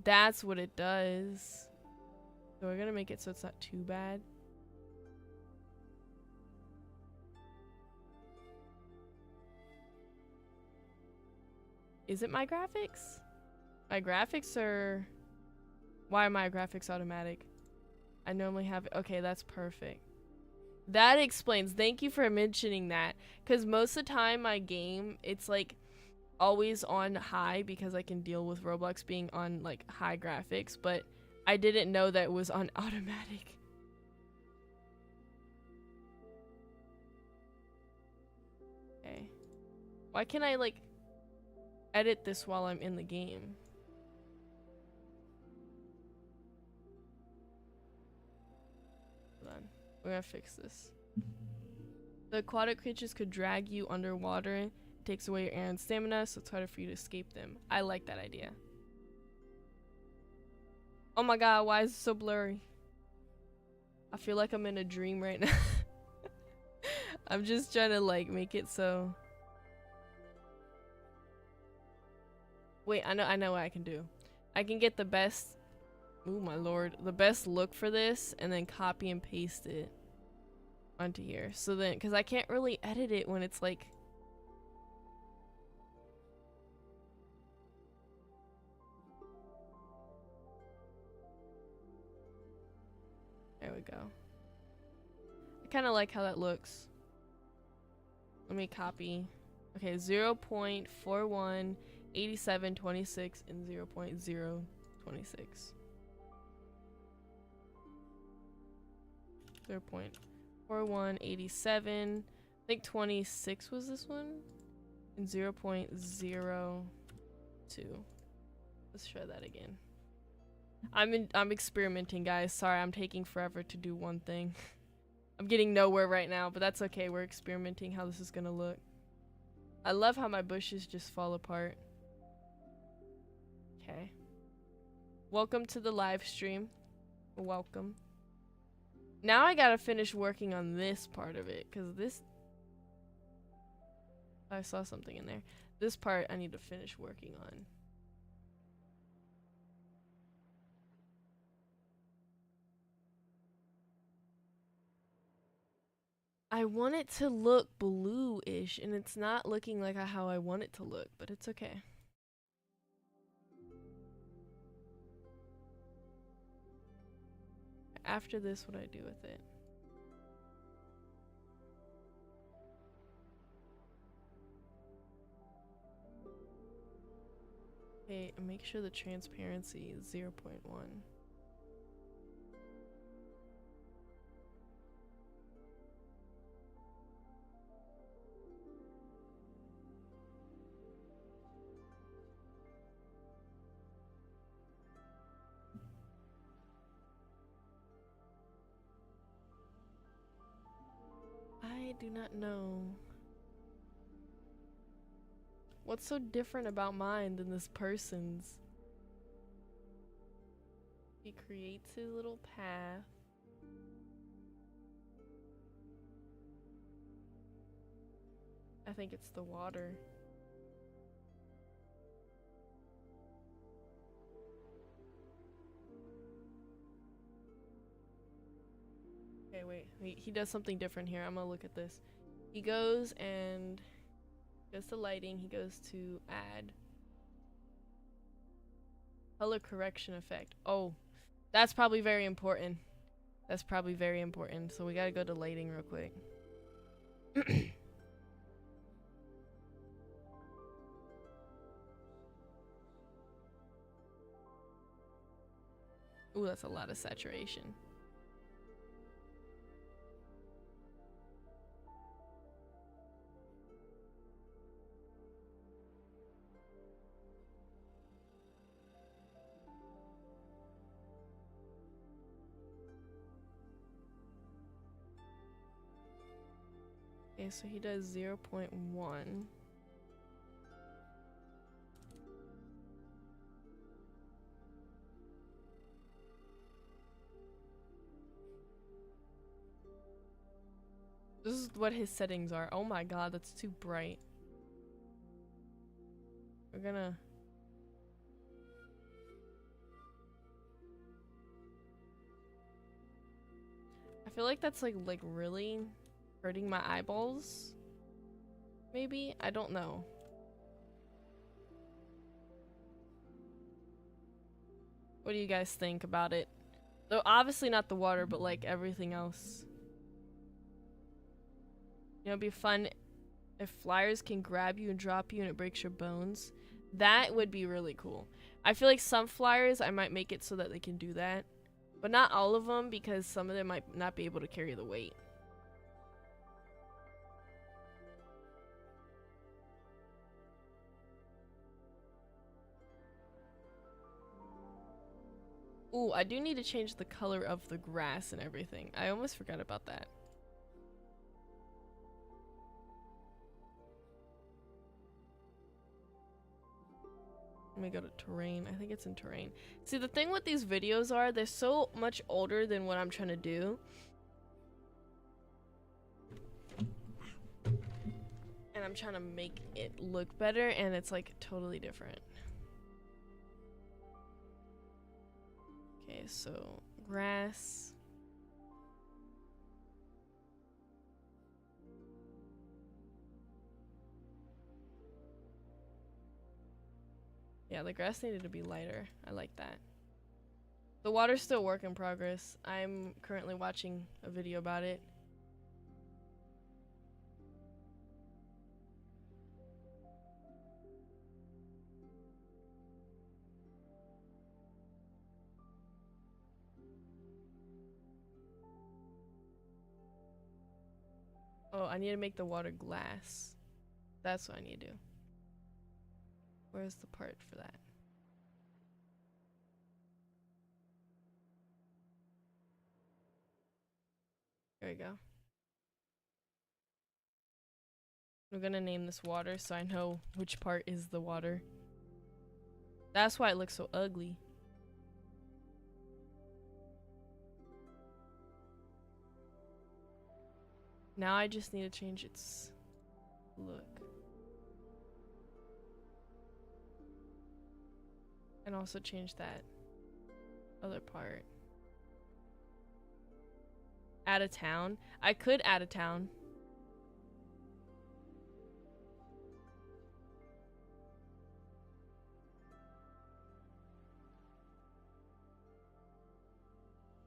That's what it does. So we're gonna make it so it's not too bad. Is it my graphics? My graphics are... Why are my graphics automatic? I normally have... Okay, that's perfect. That explains. Thank you for mentioning that. Because most of the time my game, it's like always on high because I can deal with Roblox being on like high graphics. But I didn't know that it was on automatic. Okay. Why can't I like edit this while I'm in the game? Hold on. We're gonna fix this. The aquatic creatures could drag you underwater. It takes away your air and stamina, so it's harder for you to escape them. I like that idea. Oh my god, why is it so blurry? I feel like I'm in a dream right now. I'm just trying to like make it so... Wait, I know what I can do. I can get the best... Ooh, my lord. The best look for this and then copy and paste it onto here. So then, because I can't really edit it when it's like... There we go. I kind of like how that looks. Let me copy. Okay, 0.41, 87, 26, and 0.026. 0.41, 87. I think 26 was this one. And 0.02. Let's try that again. I'm experimenting, guys. Sorry, I'm taking forever to do one thing. I'm getting nowhere right now, but that's okay. We're experimenting how this is gonna look. I love how my bushes just fall apart. Okay. Welcome to the live stream. Welcome. Now I gotta finish working on this part of it, because this... I saw something in there. This part I need to finish working on. I want it to look blue-ish, and it's not looking like how I want it to look, but it's okay. After this, what do I do with it? Okay, and make sure the transparency is 0.1. I do not know. What's so different about mine than this person's? He creates his little path. I think it's the water. Okay, wait. He does something different here. I'm gonna look at this. He goes and goes to lighting. He goes to add color correction effect. Oh, that's probably very important. That's probably very important. So we gotta go to lighting real quick. Ooh, that's a lot of saturation. Okay, so he does 0.1. This is what his settings are. Oh my god, that's too bright. We're gonna... I feel like that's like really hurting my eyeballs. Maybe? I don't know. What do you guys think about it? Though obviously not the water, but like everything else. You know, it'd be fun if flyers can grab you and drop you and it breaks your bones. That would be really cool. I feel like some flyers I might make it so that they can do that. But not all of them, because some of them might not be able to carry the weight. Ooh, I do need to change the color of the grass and everything. I almost forgot about that. Let me go to terrain. I think it's in terrain. See, the thing with these videos are they're so much older than what I'm trying to do. And I'm trying to make it look better, and it's like totally different. Okay, so grass. Yeah, the grass needed to be lighter. I like that. The water's still work in progress. I'm currently watching a video about it. Oh, I need to make the water glass. That's what I need to do. Where's the part for that? There we go. I'm gonna name this water so I know which part is the water. That's why it looks so ugly. Now I just need to change its look. And also change that other part. Add a town. I could add a town.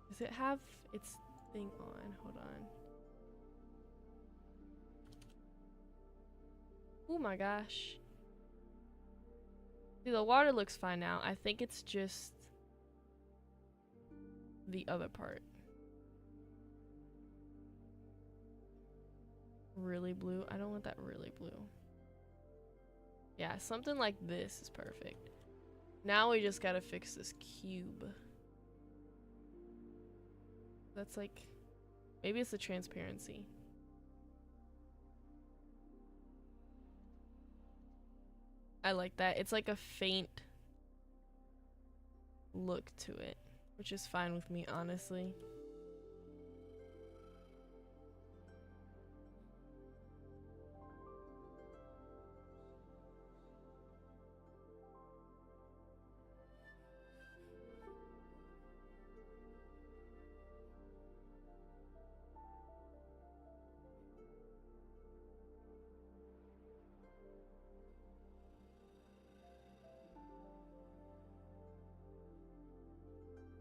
Does it have its thing on? Hold on. Oh my gosh. See, the water looks fine now. I think it's just the other part. Really blue? I don't want that really blue. Yeah, something like this is perfect. Now we just gotta fix this cube. That's like... Maybe it's the transparency. I like that. It's like a faint look to it, which is fine with me, honestly.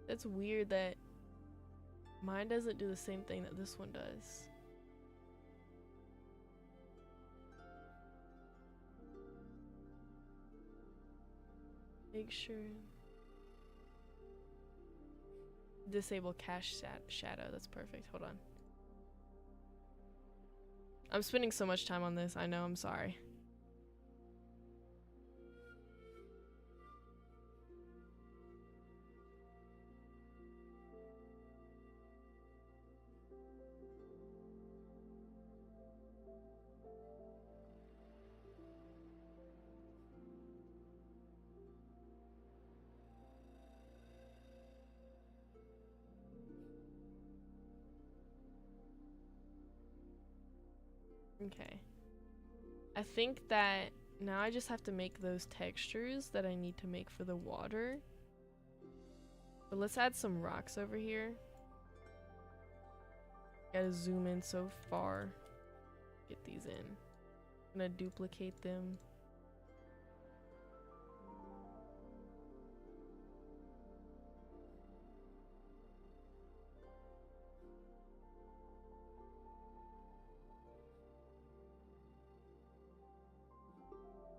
It's weird that mine doesn't do the same thing that this one does. Make sure. Disable cache shadow. That's perfect. Hold on. I'm spending so much time on this. I know. I'm sorry. Okay. I think that now I just have to make those textures that I need to make for the water. But let's add some rocks over here. Gotta zoom in so far. Get these in. I'm gonna duplicate them.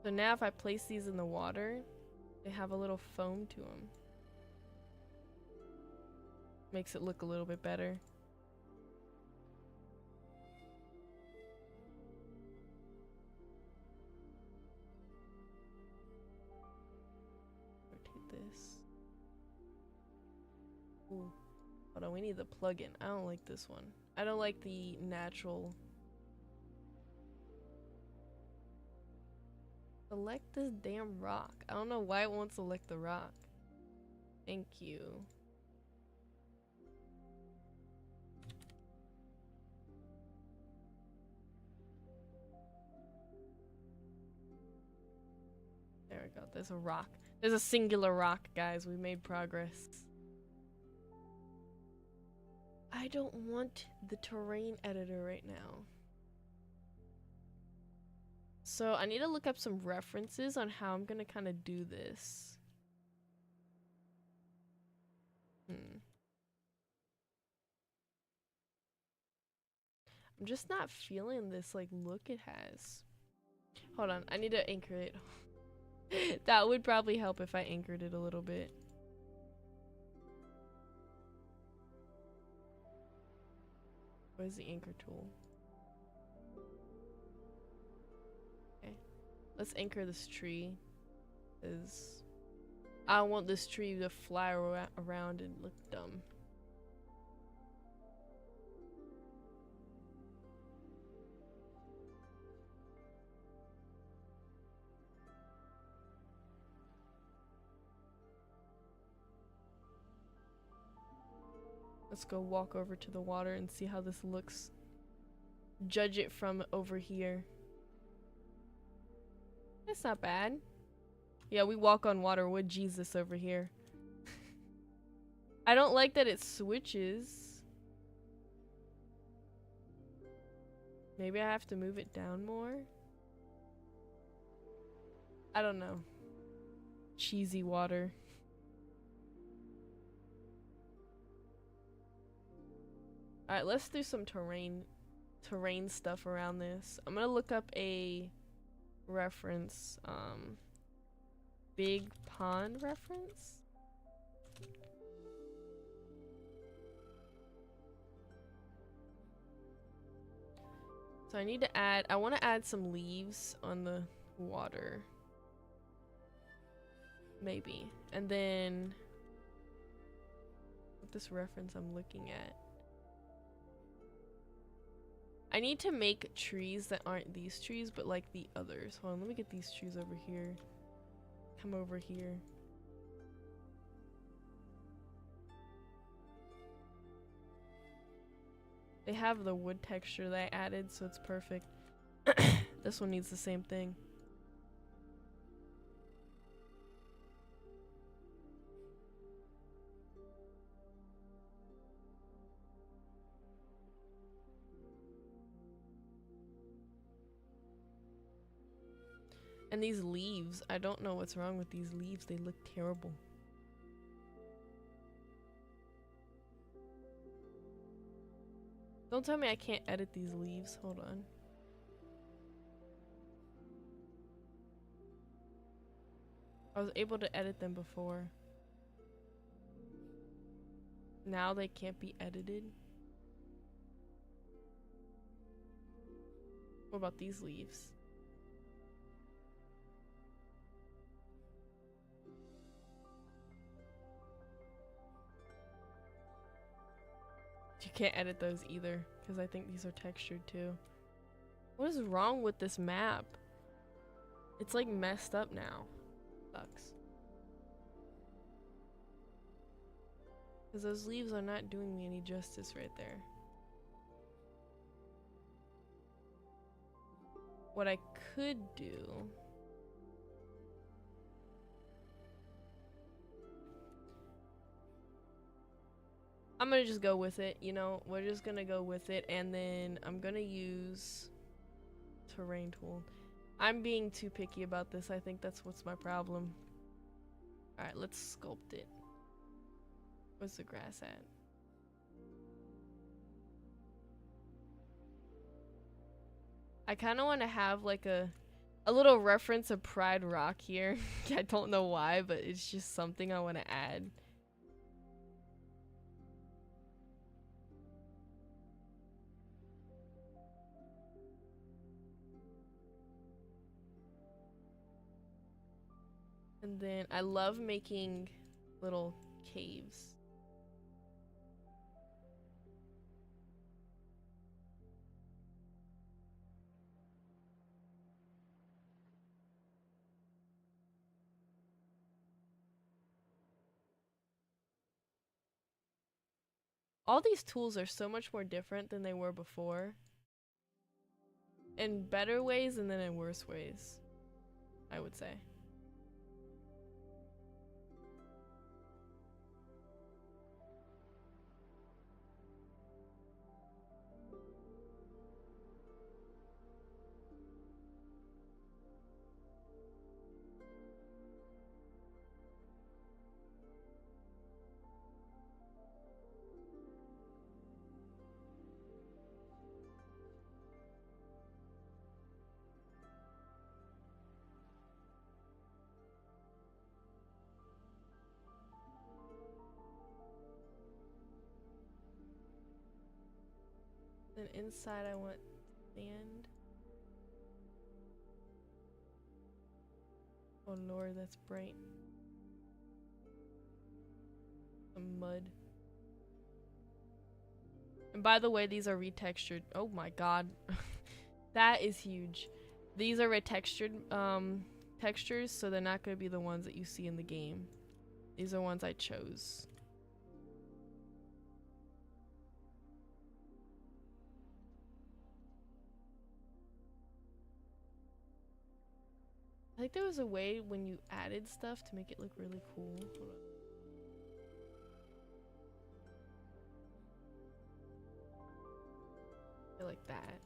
So now if I place these in the water, they have a little foam to them. Makes it look a little bit better. Rotate this. Ooh. Hold on, we need the plugin. I don't like this one. I don't like the natural. Select this damn rock. I don't know why it won't select the rock. Thank you. There we go. There's a rock. There's a singular rock, guys. We made progress. I don't want the terrain editor right now. So I need to look up some references on how I'm gonna kind of do this. I'm just not feeling this like look it has. Hold on, I need to anchor it. That would probably help if I anchored it a little bit. Where's the anchor tool? Okay, let's anchor this tree. Cause I don't want this tree to fly around and look dumb. Let's go walk over to the water and see how this looks. Judge it from over here. It's not bad. Yeah, we walk on water with Jesus over here. I don't like that it switches. Maybe I have to move it down more? I don't know. Cheesy water. Alright, let's do some terrain stuff around this. I'm gonna look up a reference, big pond reference. So I need to add, I want to add some leaves on the water. Maybe. And then with this reference I'm looking at, I need to make trees that aren't these trees, but like the others. Hold on, let me get these trees over here. Come over here. They have the wood texture that I added, so it's perfect. This one needs the same thing. And these leaves, I don't know what's wrong with these leaves. They look terrible. Don't tell me I can't edit these leaves. Hold on. I was able to edit them before. Now they can't be edited. What about these leaves? You can't edit those either, because I think these are textured too. What is wrong with this map? It's like messed up now. Sucks. Because those leaves are not doing me any justice right there. what I could do. I'm gonna just go with it, you know, we're just gonna go with it, and then I'm gonna use terrain tool. I'm being too picky about this. I think that's what's my problem. Alright, let's sculpt it. Where's the grass at? I kind of want to have like a little reference of Pride Rock here. I don't know why, but it's just something I want to add. And then I love making little caves. All these tools are so much more different than they were before. In better ways and then in worse ways, I would say. Then inside I want sand. Oh lord, that's bright. Some mud. And by the way, these are retextured. Oh my god. That is huge. These are retextured textures, so they're not going to be the ones that you see in the game. These are ones I chose. I think there was a way when you added stuff to make it look really cool. Hold on. Like that.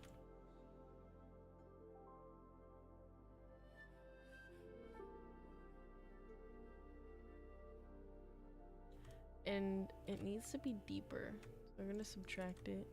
And it needs to be deeper. So we're gonna subtract it.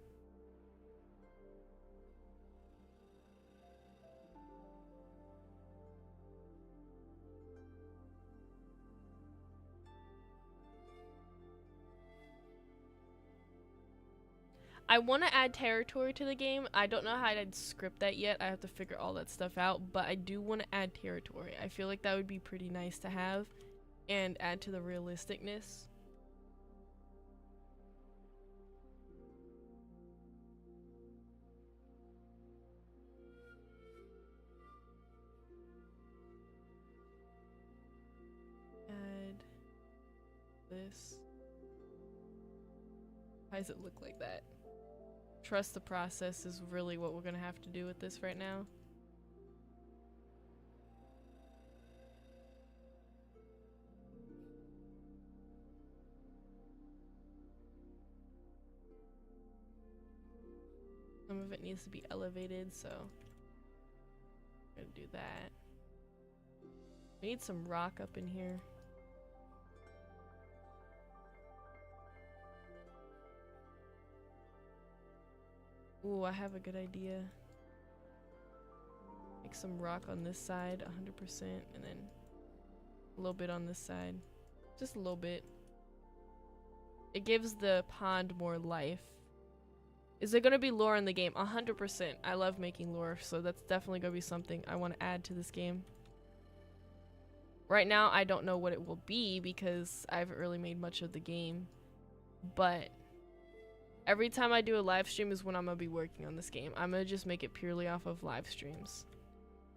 I want to add territory to the game. I don't know how I'd script that yet. I have to figure all that stuff out, but I do want to add territory. I feel like that would be pretty nice to have and add to the realisticness. Add this. Why does it look like that? Trust the process is really what we're gonna have to do with this right now. Some of it needs to be elevated, so I'm gonna do that. We need some rock up in here. Ooh, I have a good idea. Make some rock on this side, 100%, and then a little bit on this side. Just a little bit. It gives the pond more life. Is there gonna be lore in the game? 100%. I love making lore, so that's definitely gonna be something I want to add to this game. Right now, I don't know what it will be because I haven't really made much of the game, but every time I do a live stream is when I'm gonna be working on this game. I'm gonna just make it purely off of live streams,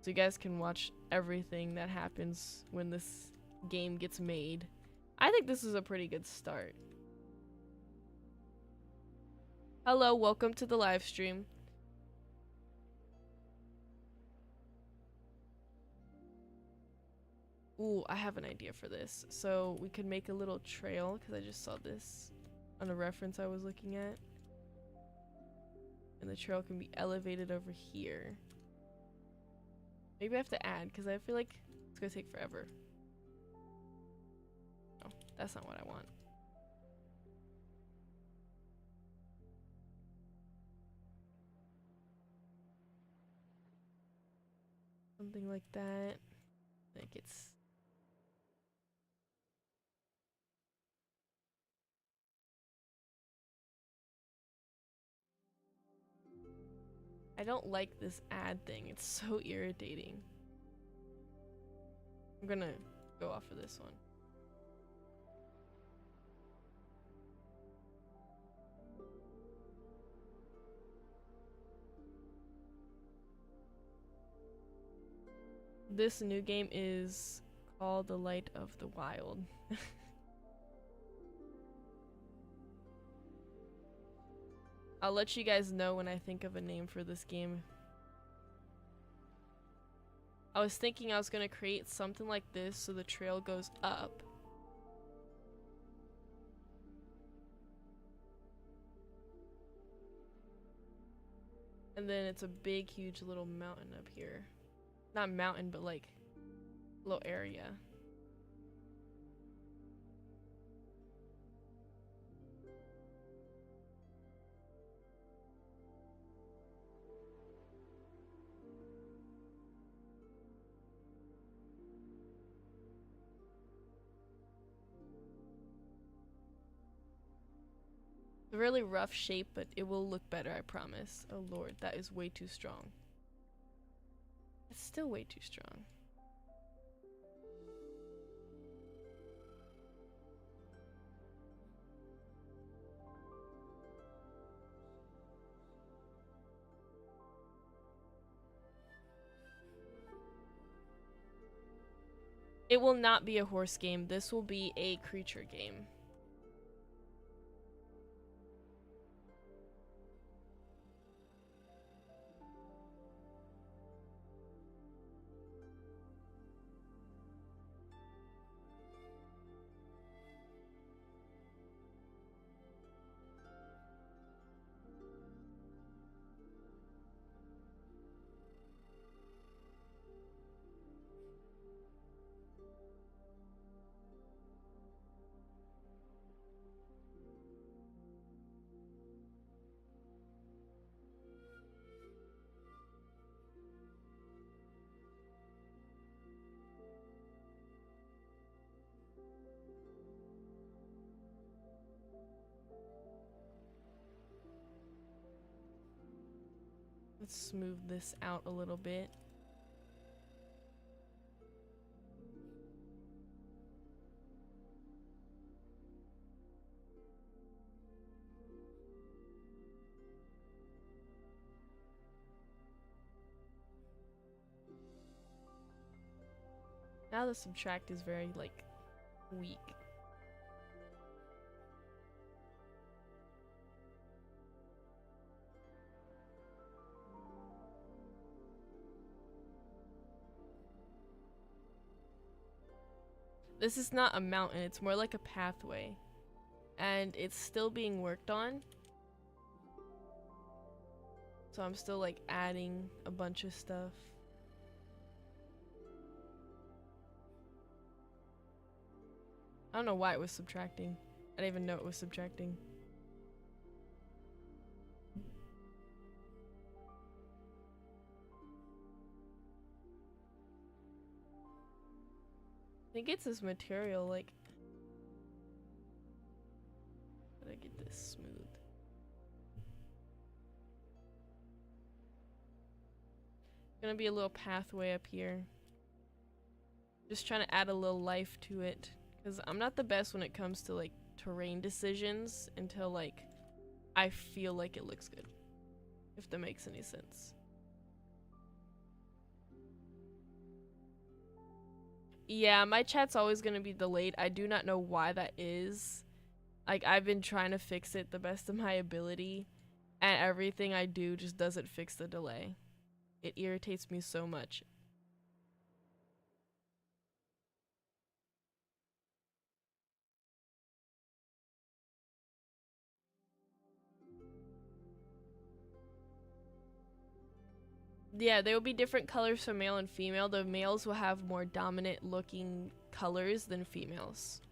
so you guys can watch everything that happens when this game gets made. I think this is a pretty good start. Hello, welcome to the live stream. Ooh, I have an idea for this. So we could make a little trail, because I just saw this on a reference I was looking at. And the trail can be elevated over here. Maybe I have to add, because I feel like it's gonna take forever. No, that's not what I want. Something like that. Like it's... I don't like this add thing. It's so irritating. I'm gonna go off for this one. This new game is called The Light of the Wild. I'll let you guys know when I think of a name for this game. I was thinking I was gonna create something like this so the trail goes up. And then it's a big, huge little mountain up here. Not mountain, but like little area. It's a really rough shape, but it will look better, I promise. Oh lord, that is way too strong. It's still way too strong. It will not be a horse game. This will be a creature game. Let's smooth this out a little bit. Now the subtract is very, like, weak. This is not a mountain, it's more like a pathway. And it's still being worked on. So I'm still, like, adding a bunch of stuff. I don't know why it was subtracting. I didn't even know it was subtracting. I think it's this material, like... How do I get this smooth? Gonna be a little pathway up here. Just trying to add a little life to it. Because I'm not the best when it comes to, like, terrain decisions until, like, I feel like it looks good. If that makes any sense. Yeah, my chat's always gonna be delayed. I do not know why that is. Like, I've been trying to fix it the best of my ability, and everything I do just doesn't fix the delay. It irritates me so much. Yeah, there will be different colors for male and female. The males will have more dominant looking colors than females.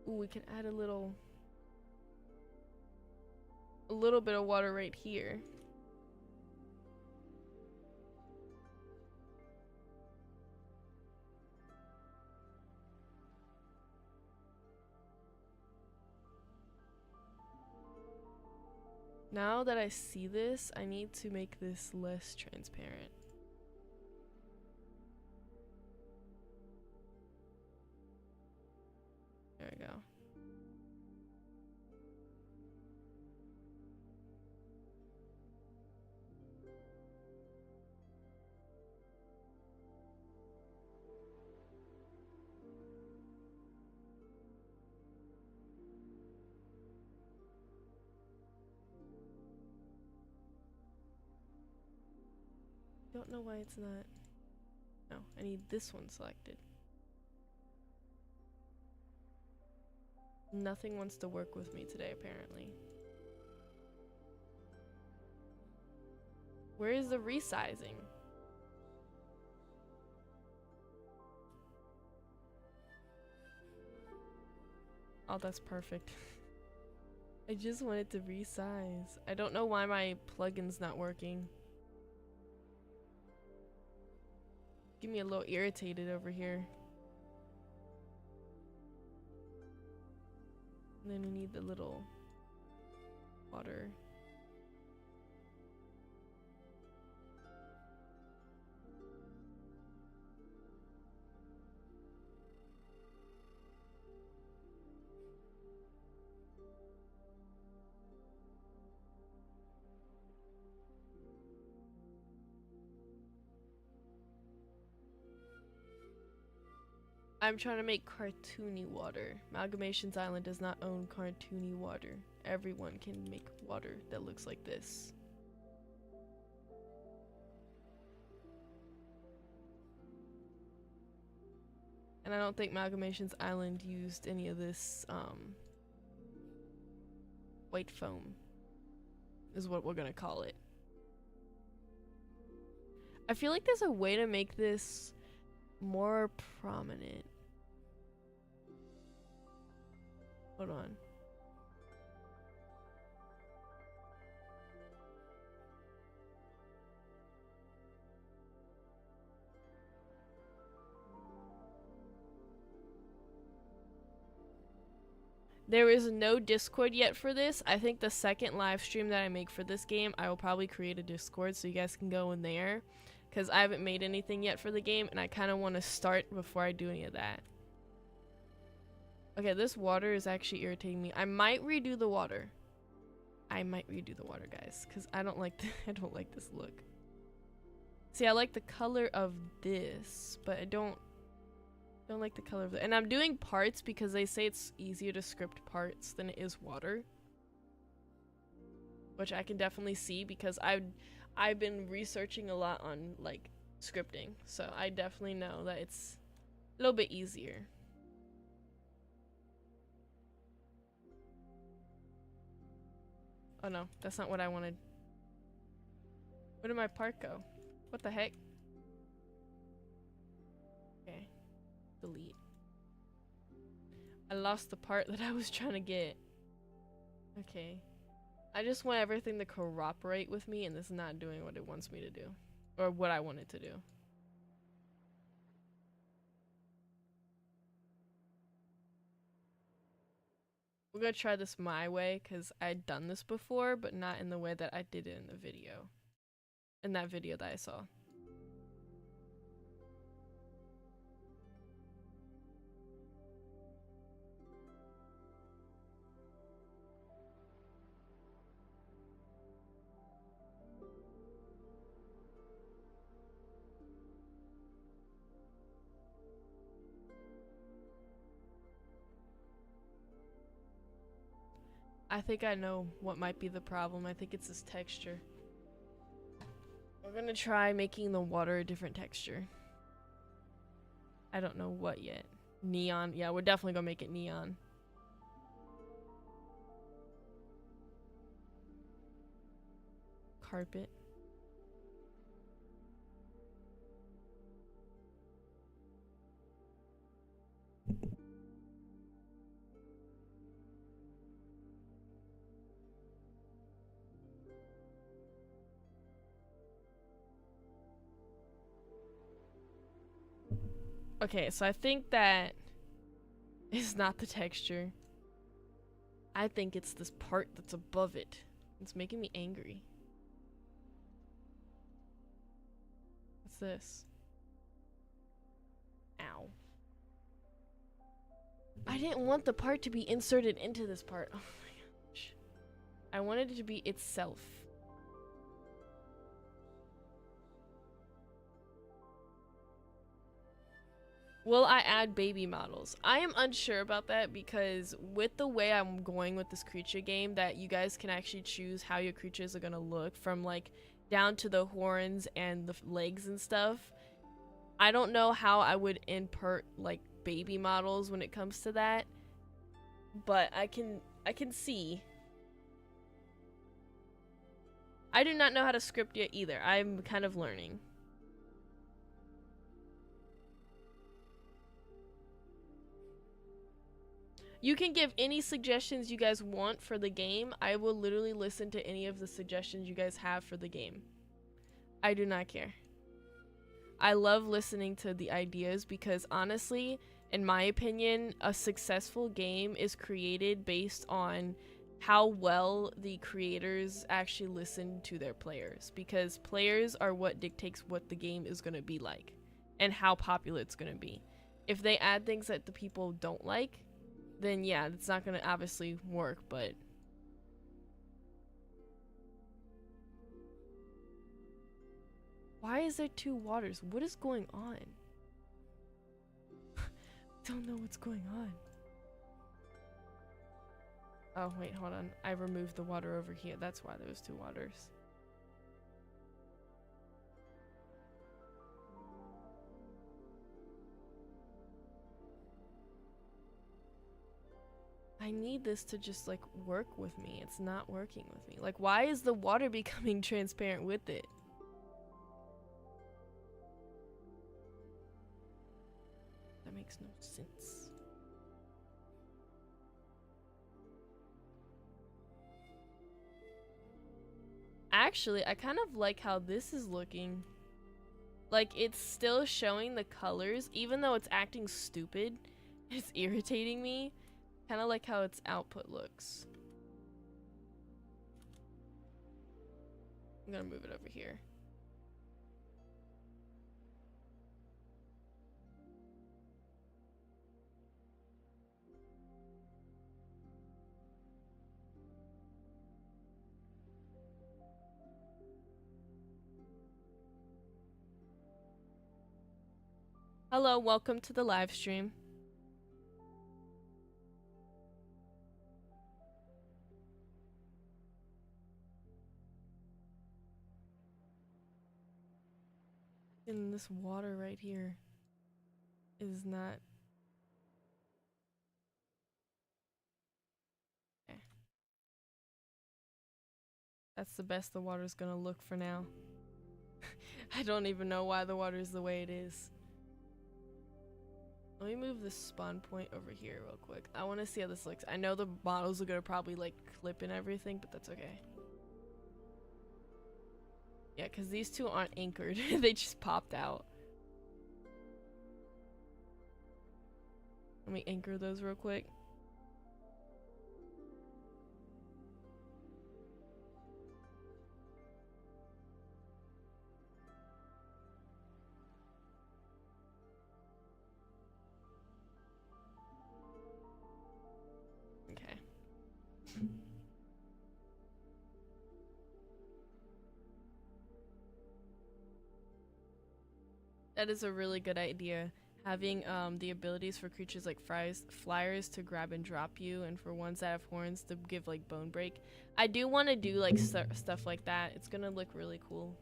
Ooh, we can add a little bit of water right here. Now that I see this, I need to make this less transparent. There we go. Don't know why it's not. No, I need this one selected. Nothing wants to work with me today, apparently. Where is the resizing? Oh, that's perfect. I just wanted to resize. I don't know why my plugin's not working. Get me a little irritated over here. And then we need the little water. I'm trying to make cartoony water. Amalgamations Island does not own cartoony water. Everyone can make water that looks like this. And I don't think Amalgamations Island used any of this white foam is what we're gonna call it. I feel like there's a way to make this more prominent. Hold on. There is no Discord yet for this. I think the second live stream that I make for this game, I will probably create a Discord so you guys can go in there. Because I haven't made anything yet for the game, and I kind of want to start before I do any of that. Okay, this water is actually irritating me. I might redo the water. Guys, because I don't like I don't like this look. See, I like the color of this, but I don't like the color of it. And I'm doing parts because they say it's easier to script parts than it is water, which I can definitely see because I've been researching a lot on like scripting, so I definitely know that it's a little bit easier. Oh no, that's not what I wanted. Where did my part go? What the heck? Okay, delete. I lost the part that I was trying to get. Okay. I just want everything to cooperate with me, and it's not doing what it wants me to do. Or what I want it to do. We're gonna try this my way, because I'd done this before, but not in the way that I did it in the video. In that video that I saw. I think I know what might be the problem. I think it's this texture. We're gonna try making the water a different texture. I don't know what yet. Neon. Yeah, we're definitely gonna make it neon. Carpet. Okay, so I think that is not the texture. I think it's this part that's above it. It's making me angry. What's this? Ow. I didn't want the part to be inserted into this part. Oh my gosh. I wanted it to be itself. Will I add baby models? I am unsure about that because with the way I'm going with this creature game, that you guys can actually choose how your creatures are gonna look from like down to the horns and the legs and stuff. I don't know how I would insert like baby models when it comes to that, but I can see. I do not know how to script yet either. I'm kind of learning. You can give any suggestions you guys want for the game. I will literally listen to any of the suggestions you guys have for the game. I do not care. I love listening to the ideas because honestly, in my opinion, a successful game is created based on how well the creators actually listen to their players, because players are what dictates what the game is going to be like and how popular it's going to be. If they add things that the people don't like, then yeah, it's not gonna obviously work, but why is there two waters? What is going on? Don't know what's going on. Oh wait, hold on. I removed the water over here. That's why there was two waters. I need this to just like work with me. It's not working with me. Like, why is the water becoming transparent with it? That makes no sense. Actually, I kind of like how this is looking. Like, it's still showing the colors, even though it's acting stupid. It's irritating me. Kind of like how its output looks. I'm gonna move it over here. Hello, welcome to the live stream. And this water right here is not... Okay. That's the best the water's gonna look for now. I don't even know why the water is the way it is. Let me move this spawn point over here real quick. I want to see how this looks. I know the models are gonna probably like clip and everything, but that's okay. Yeah, because these two aren't anchored. They just popped out. Let me anchor those real quick. Okay. That is a really good idea. Having the abilities for creatures like flyers to grab and drop you, and for ones that have horns to give like bone break. I do want to do like stuff like that. It's gonna look really cool.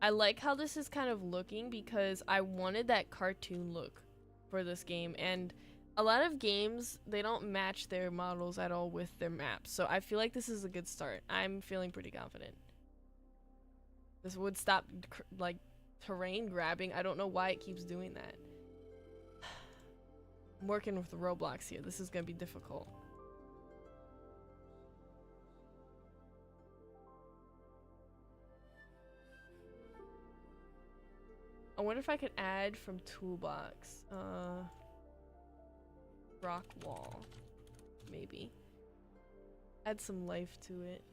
I like how this is kind of looking because I wanted that cartoon look for this game, and a lot of games, they don't match their models at all with their maps, so I feel like this is a good start. I'm feeling pretty confident. This would stop like terrain grabbing. I don't know why it keeps doing that. I'm working with Roblox here. This is gonna be difficult. I wonder if I could add from toolbox. Rock wall. Maybe. Add some life to it.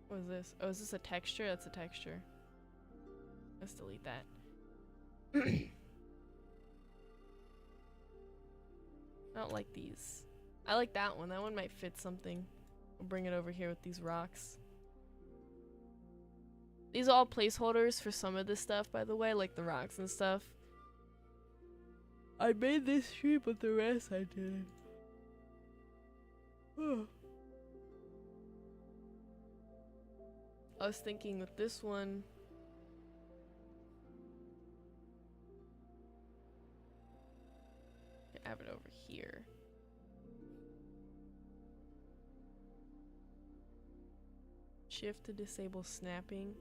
What is this? Oh, is this a texture? That's a texture. Let's delete that. I don't like these. I like that one. That one might fit something. We'll bring it over here with these rocks. These are all placeholders for some of this stuff, by the way, like the rocks and stuff. I made this tree, but the rest I didn't. I was thinking with this one, I have it over here. Shift to disable snapping.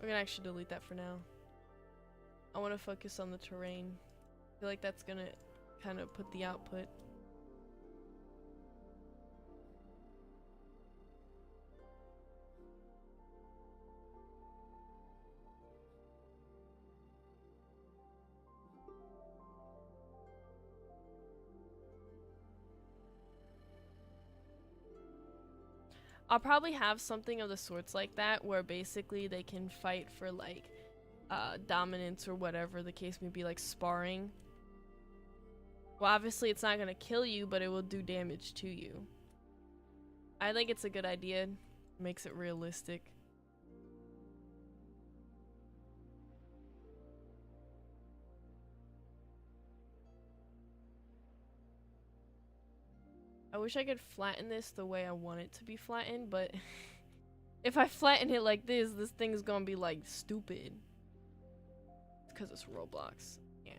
We're gonna actually delete that for now. I want to focus on the terrain. I feel like that's gonna kind of put the output. I'll probably have something of the sorts like that where basically they can fight for like dominance or whatever the case may be, like sparring. Well, obviously it's not gonna kill you, but it will do damage to you. I think it's a good idea. Makes it realistic. I wish I could flatten this the way I want it to be flattened, but if I flatten it like this thing's gonna be like stupid. It's because it's Roblox. Yeah.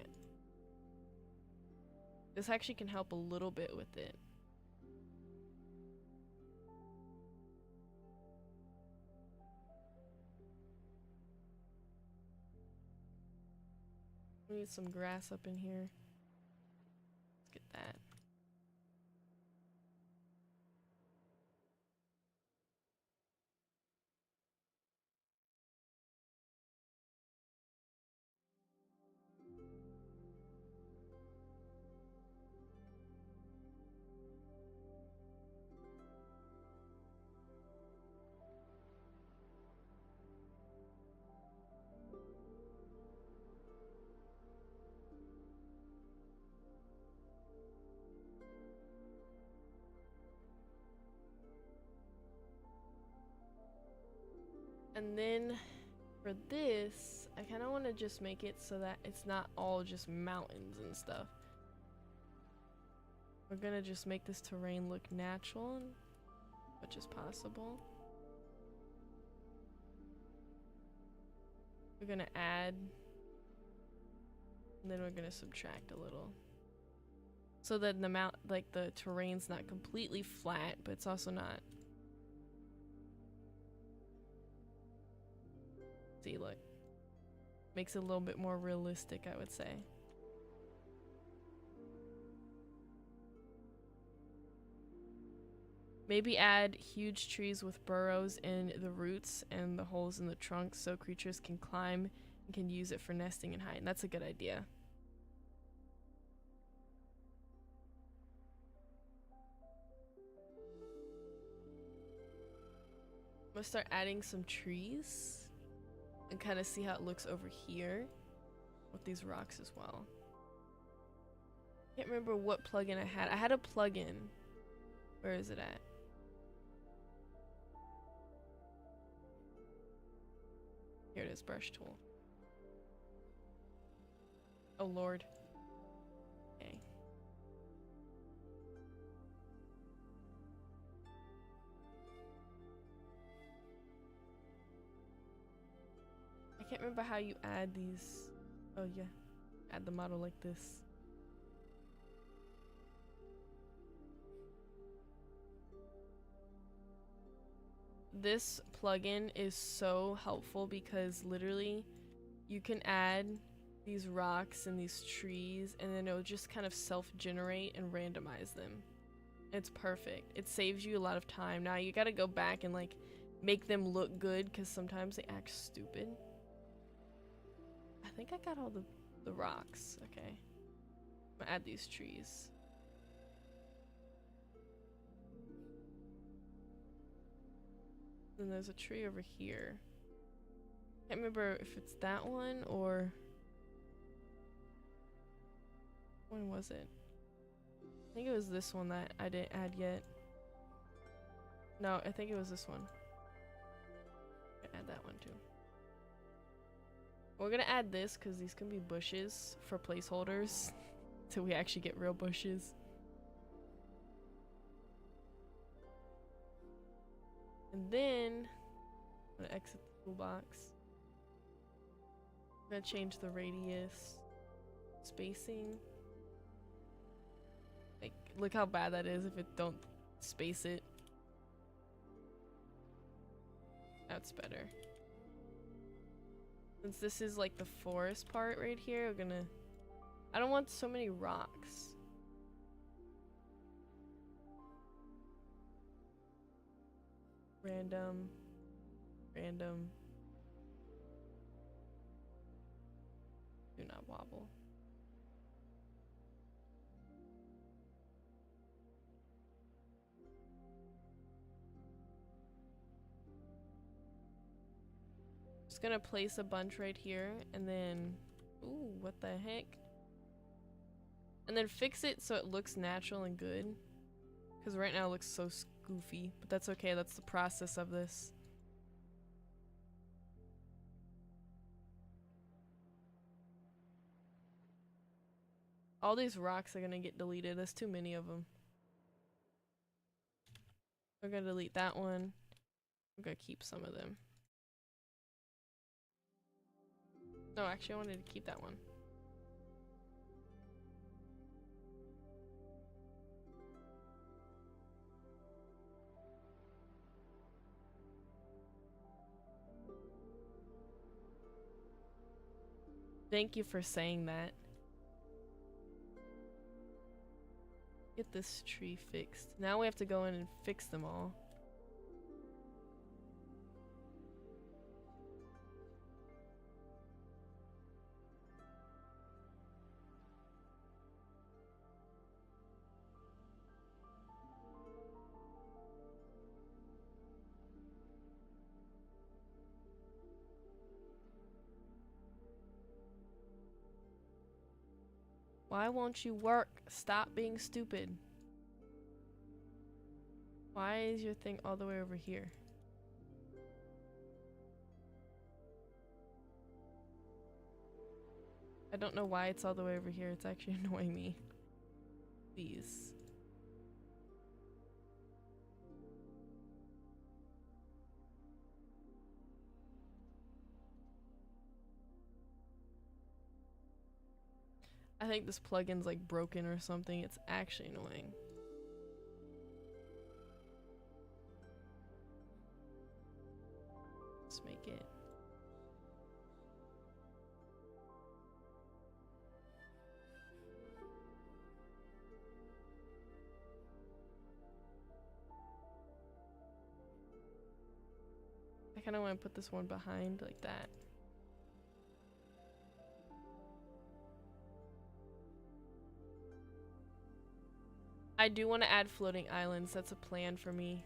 This actually can help a little bit with it. We need some grass up in here. Let's get that. And then for this, I kind of want to just make it so that it's not all just mountains and stuff. We're gonna just make this terrain look natural and much as possible. We're gonna add, and then we're gonna subtract a little. So that the terrain's not completely flat, but it's also not. See, look. Makes it a little bit more realistic, I would say. Maybe add huge trees with burrows in the roots and the holes in the trunk so creatures can climb and can use it for nesting and hiding. That's a good idea. I'm gonna start adding some trees and kind of see how it looks over here with these rocks as well. Can't remember what plugin I had. I had a plugin Where is it at? Here it is, brush tool. Oh lord. Okay. I can't remember how you add these. Oh yeah. Add the model like this. This plugin is so helpful because literally you can add these rocks and these trees and then it'll just kind of self-generate and randomize them. It's perfect. It saves you a lot of time. Now you gotta go back and like make them look good because sometimes they act stupid. I think I got all the rocks. Okay. I'm gonna add these trees. Then there's a tree over here. Can't remember if it's that one or when was it? I think it was this one that I didn't add yet. No, I think it was this one. Add that one too. We're gonna add this because these can be bushes for placeholders till we actually get real bushes. And then I'm gonna exit the toolbox. I'm gonna change the radius, spacing. Like, look how bad that is if it don't space it. That's better. Since this is like the forest part right here, we're gonna... I don't want so many rocks. Random. Random. Do not wobble. Just gonna place a bunch right here and then... Ooh, what the heck? And then fix it so it looks natural and good. Because right now it looks so goofy, but that's okay, that's the process of this. All these rocks are gonna get deleted, there's too many of them. We're gonna delete that one. I'm gonna keep some of them. No, actually I wanted to keep that one. Thank you for saying that. Get this tree fixed. Now we have to go in and fix them all. Why won't you work? Stop being stupid. Why is your thing all the way over here? I don't know why it's all the way over here. It's actually annoying me. Please. I think this plugin's like broken or something. It's actually annoying. Let's make it. I kind of want to put this one behind like that. I do want to add floating islands. That's a plan for me.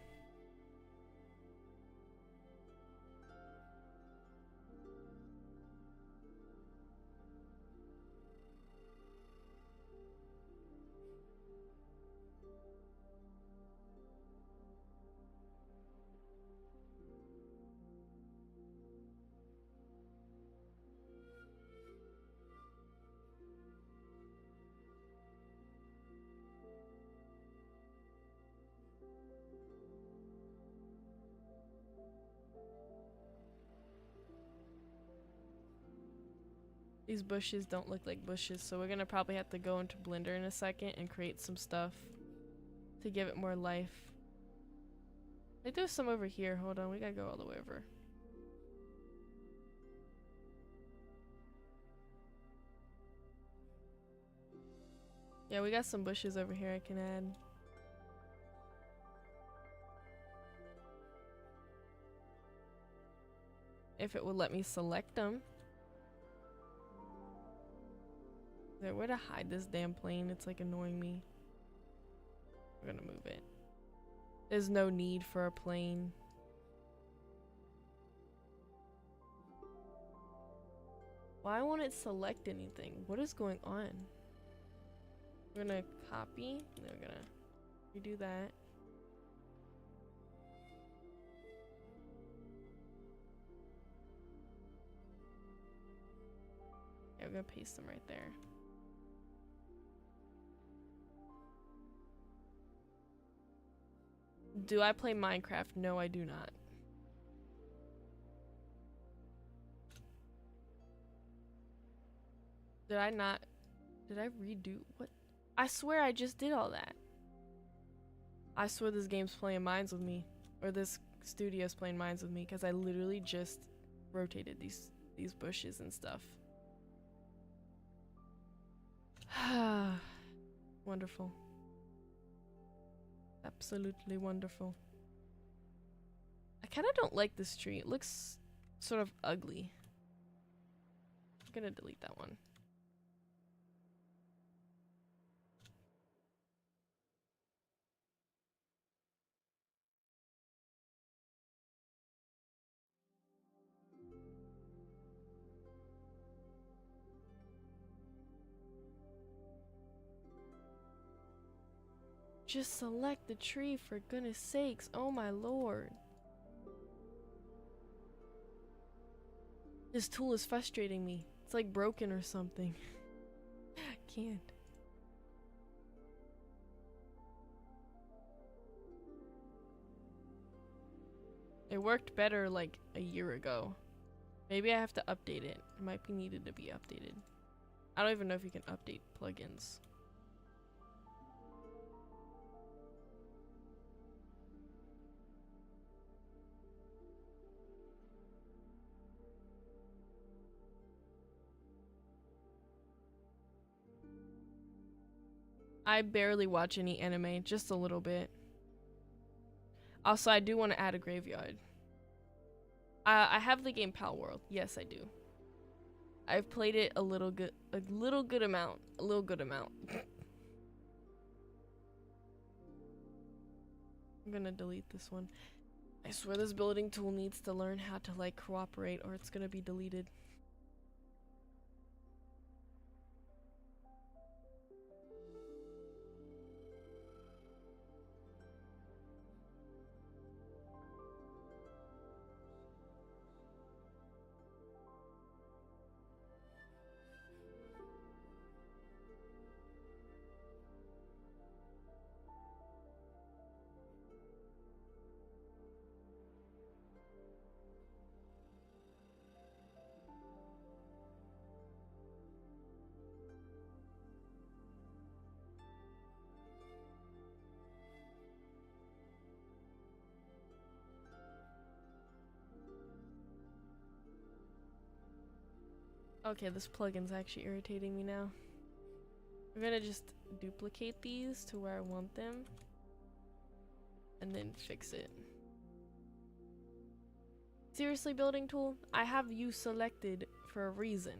These bushes don't look like bushes, so we're gonna probably have to go into Blender in a second and create some stuff to give it more life. I think there's some over here. Hold on, we gotta go all the way over. Yeah, we got some bushes over here I can add. If it would let me select them. There, where to hide this damn plane? It's like annoying me. We're gonna move it. There's no need for a plane. Why won't it select anything? What is going on? We're gonna copy, and then we're gonna redo that. Yeah, we're gonna paste them right there. Do I play Minecraft? No, I do not. Did I not? Did I redo? What? I swear I just did all that. I swear this game's playing minds with me. Or this studio's playing minds with me, because I literally just rotated these bushes and stuff. Wonderful. Absolutely wonderful. I kind of don't like this tree. It looks sort of ugly. I'm gonna delete that one. Just select the tree, for goodness sakes. Oh my lord. This tool is frustrating me. It's like broken or something. I can't. It worked better like a year ago. Maybe I have to update it. It might be needed to be updated. I don't even know if you can update plugins. I barely watch any anime, just a little bit. Also, I do want to add a graveyard. I have the game Pal World. Yes, I do. I've played it a little good amount. I'm gonna delete this one. I swear this building tool needs to learn how to like cooperate, or it's gonna be deleted. Okay, this plugin's actually irritating me now. We're gonna just duplicate these to where I want them and then fix it. Seriously, building tool? I have you selected for a reason.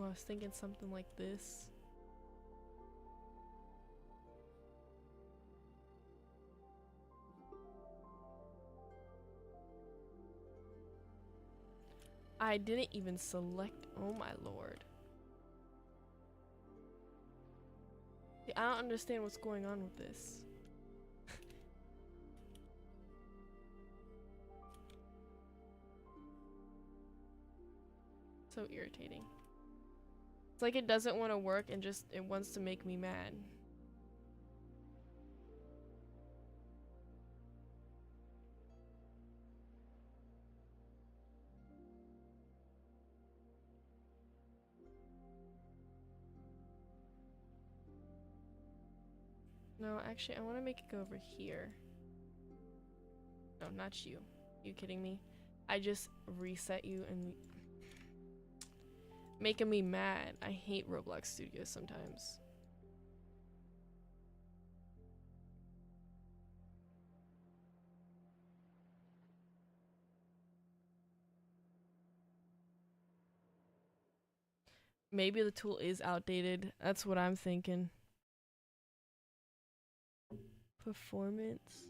I was thinking something like this. I didn't even select. Oh my lord. I don't understand what's going on with this. So irritating. It's like it doesn't want to work and just it wants to make me mad. No, actually, I want to make it go over here. No, not you. You kidding me? I just reset you and making me mad. I hate Roblox Studios sometimes. Maybe the tool is outdated. That's what I'm thinking. Performance.